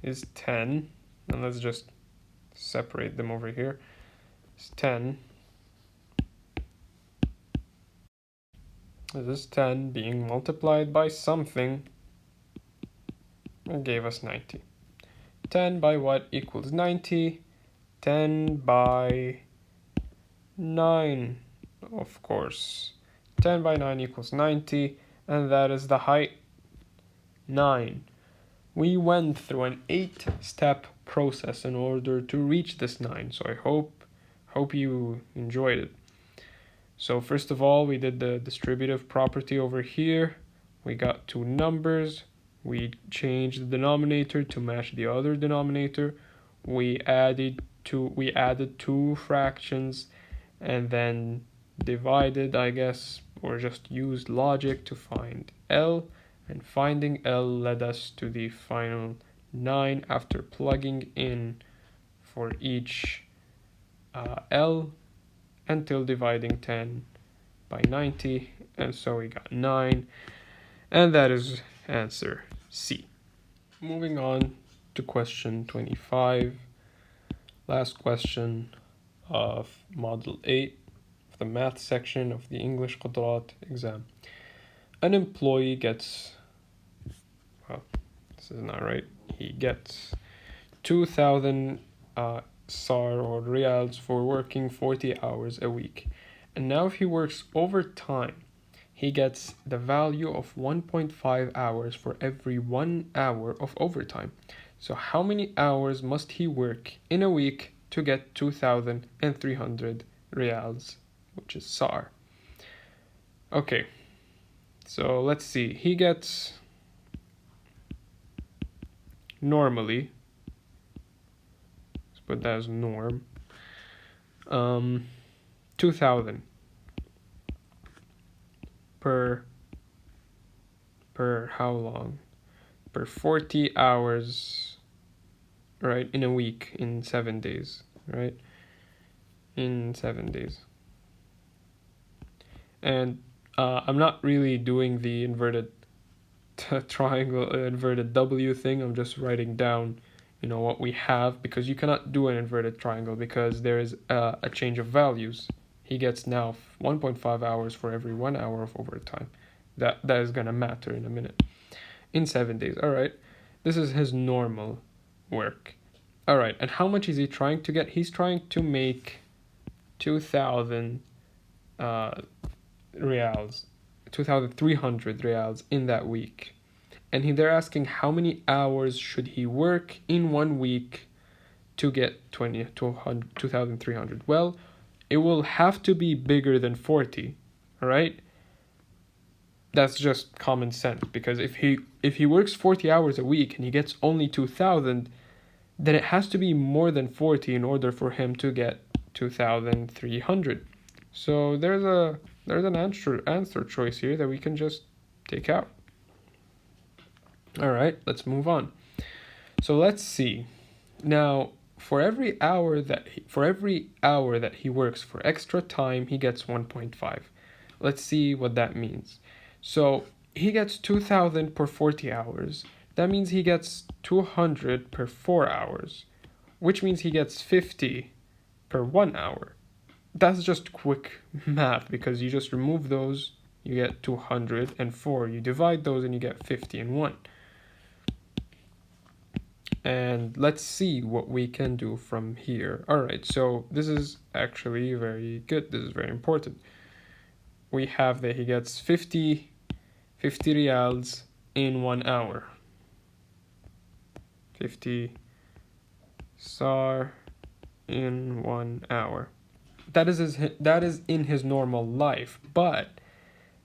is 10. And let's just separate them over here. It's 10. This is 10 being multiplied by something and gave us 90. 10 by what equals 90? 10 by 9, of course. 10 by 9 equals 90, and that is the height, 9. We went through an 8-step process in order to reach this 9, so I hope you enjoyed it. So first of all, we did the distributive property over here. We got two numbers. We changed the denominator to match the other denominator. We added two fractions and then divided, I guess, or just used logic to find L. And finding L led us to the final 9 after plugging in for each L until dividing 10 by 90, and so we got 9, and that is answer C. Moving on to question 25, last question of Model 8 of the math section of the English Qudurat exam. An employee gets, well, this is not right, he gets 2,000 SAR or reals for working 40 hours a week. And now if he works overtime, he gets the value of 1.5 hours for every 1 hour of overtime. So how many hours must he work in a week to get 2,300 reals, which is SAR? Okay, so let's see. He gets, normally, let's put that as norm, 2000 per how long? Per 40 hours, right? In a week, in 7 days, right? In 7 days. And I'm not really doing the inverted triangle, inverted W thing. I'm just writing down, what we have, because you cannot do an inverted triangle because there is a change of values. He gets now 1.5 hours for every 1 hour of overtime. That is gonna matter in a minute. In 7 days, all right. This is his normal work. All right, and how much is he trying to get? He's trying to make 2,000 reals, 2,300 reals in that week. And they're asking how many hours should he work in 1 week to get 2,300. Well, it will have to be bigger than 40, all right? That's just common sense, because if he works 40 hours a week and he gets only 2,000, then it has to be more than 40 in order for him to get 2,300. So there's an answer choice here that we can just take out. All right, let's move on. So let's see. Now, for every hour that he works for extra time, he gets 1.5. Let's see what that means. So he gets 2,000 per 40 hours. That means he gets 200 per 4 hours, which means he gets 50 per 1 hour. That's just quick math, because you just remove those, you get 204. You divide those and you get 50 and 1. And let's see what we can do from here. All right, so this is actually very good. This is very important. We have that he gets 50 reals in 1 hour. 50 SAR in 1 hour. That is in his normal life, but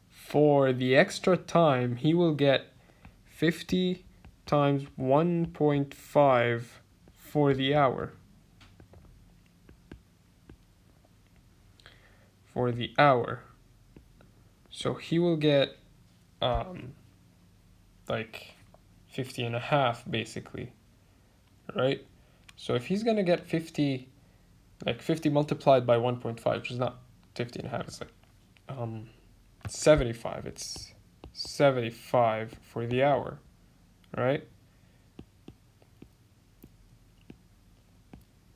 for the extra time, he will get 50 times 1.5 for the hour. For the hour. So he will get like 50 and a half, basically, right? So if he's gonna get 50, like 50 multiplied by 1.5, which is not 50 and a half, it's like 75. It's 75 for the hour, right?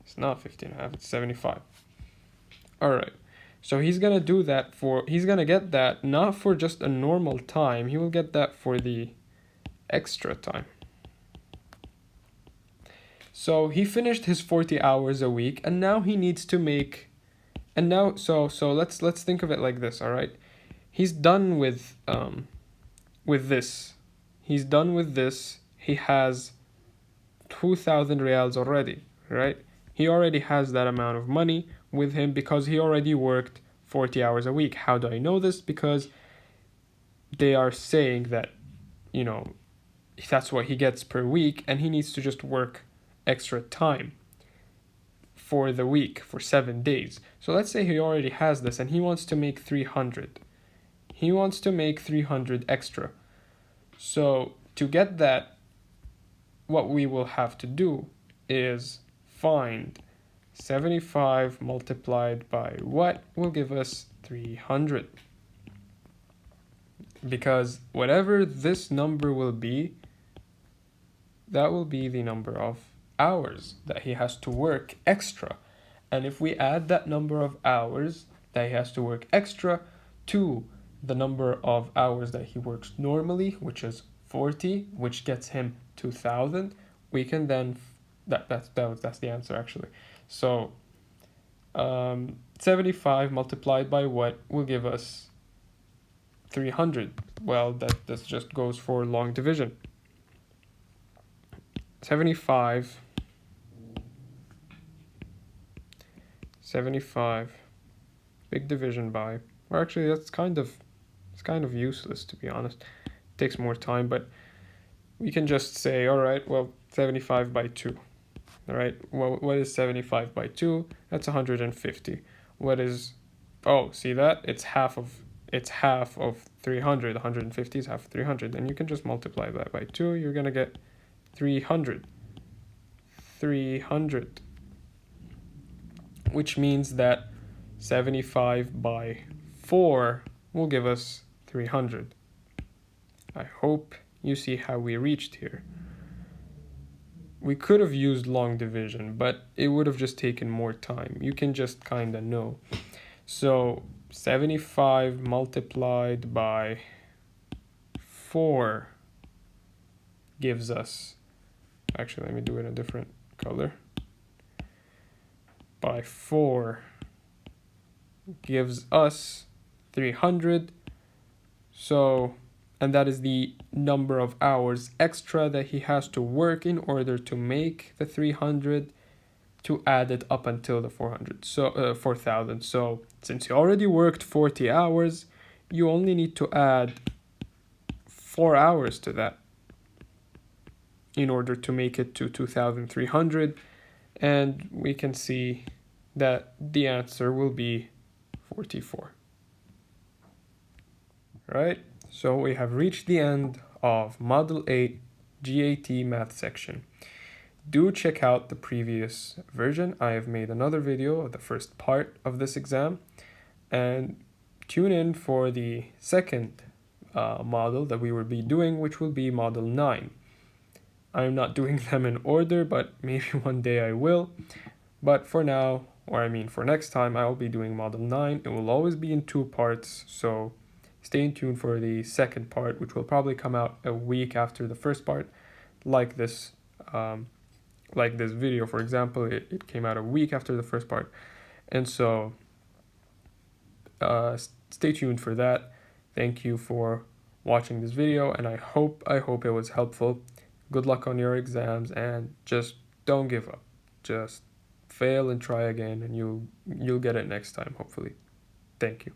It's not 50 and a half, it's 75. All right. So he's going to do that he's going to get that not for just a normal time, he will get that for the extra time. So he finished his 40 hours a week, and now he needs to make, and now, so let's think of it like this, all right? He's done with this. He's done with this. He has 2,000 reals already, right? He already has that amount of money with him because he already worked 40 hours a week. How do I know this? Because they are saying that, that's what he gets per week, and he needs to just work extra time for the week, for 7 days. So let's say he already has this and he wants to make 300. He wants to make 300 extra. So to get that, what we will have to do is find 75 multiplied by what will give us 300. Because whatever this number will be, that will be the number of hours that he has to work extra. And if we add that number of hours that he has to work extra to the number of hours that he works normally, which is 40, which gets him 2,000, we can then, that's the answer actually. So 75 multiplied by what will give us 300. Well, that just goes for long division. 75 big division by, or actually it's kind of useless, to be honest. It takes more time, but we can just say, all right, well, 75 by 2. All right, what is 75 by 2? That's 150. What is, oh, see that? It's half of 300. 150 is half of 300. And you can just multiply that by 2. You're going to get 300. 300. Which means that 75 by 4 will give us 300. I hope you see how we reached here. We could have used long division, but it would have just taken more time. You can just kind of know. So 75 multiplied by 4 gives us, actually let me do it in a different color. By 4 gives us 300. So, and that is the number of hours extra that he has to work in order to make the 300 to add it up until the 400. So 4,000. So since he already worked 40 hours, you only need to add 4 hours to that in order to make it to 2,300. And we can see that the answer will be 44. Right? So we have reached the end of Model 8 GAT Math section. Do check out the previous version. I have made another video of the first part of this exam. And tune in for the second model that we will be doing, which will be Model 9. I'm not doing them in order, but maybe one day I will. But for now, or I mean for next time, I will be doing Model 9. It will always be in 2 parts, so stay tuned for the second part, which will probably come out a week after the first part, like this video, for example. It came out a week after the first part, and so stay tuned for that. Thank you for watching this video, and I hope it was helpful. Good luck on your exams, and just don't give up. Just fail and try again, and you'll get it next time, hopefully. Thank you.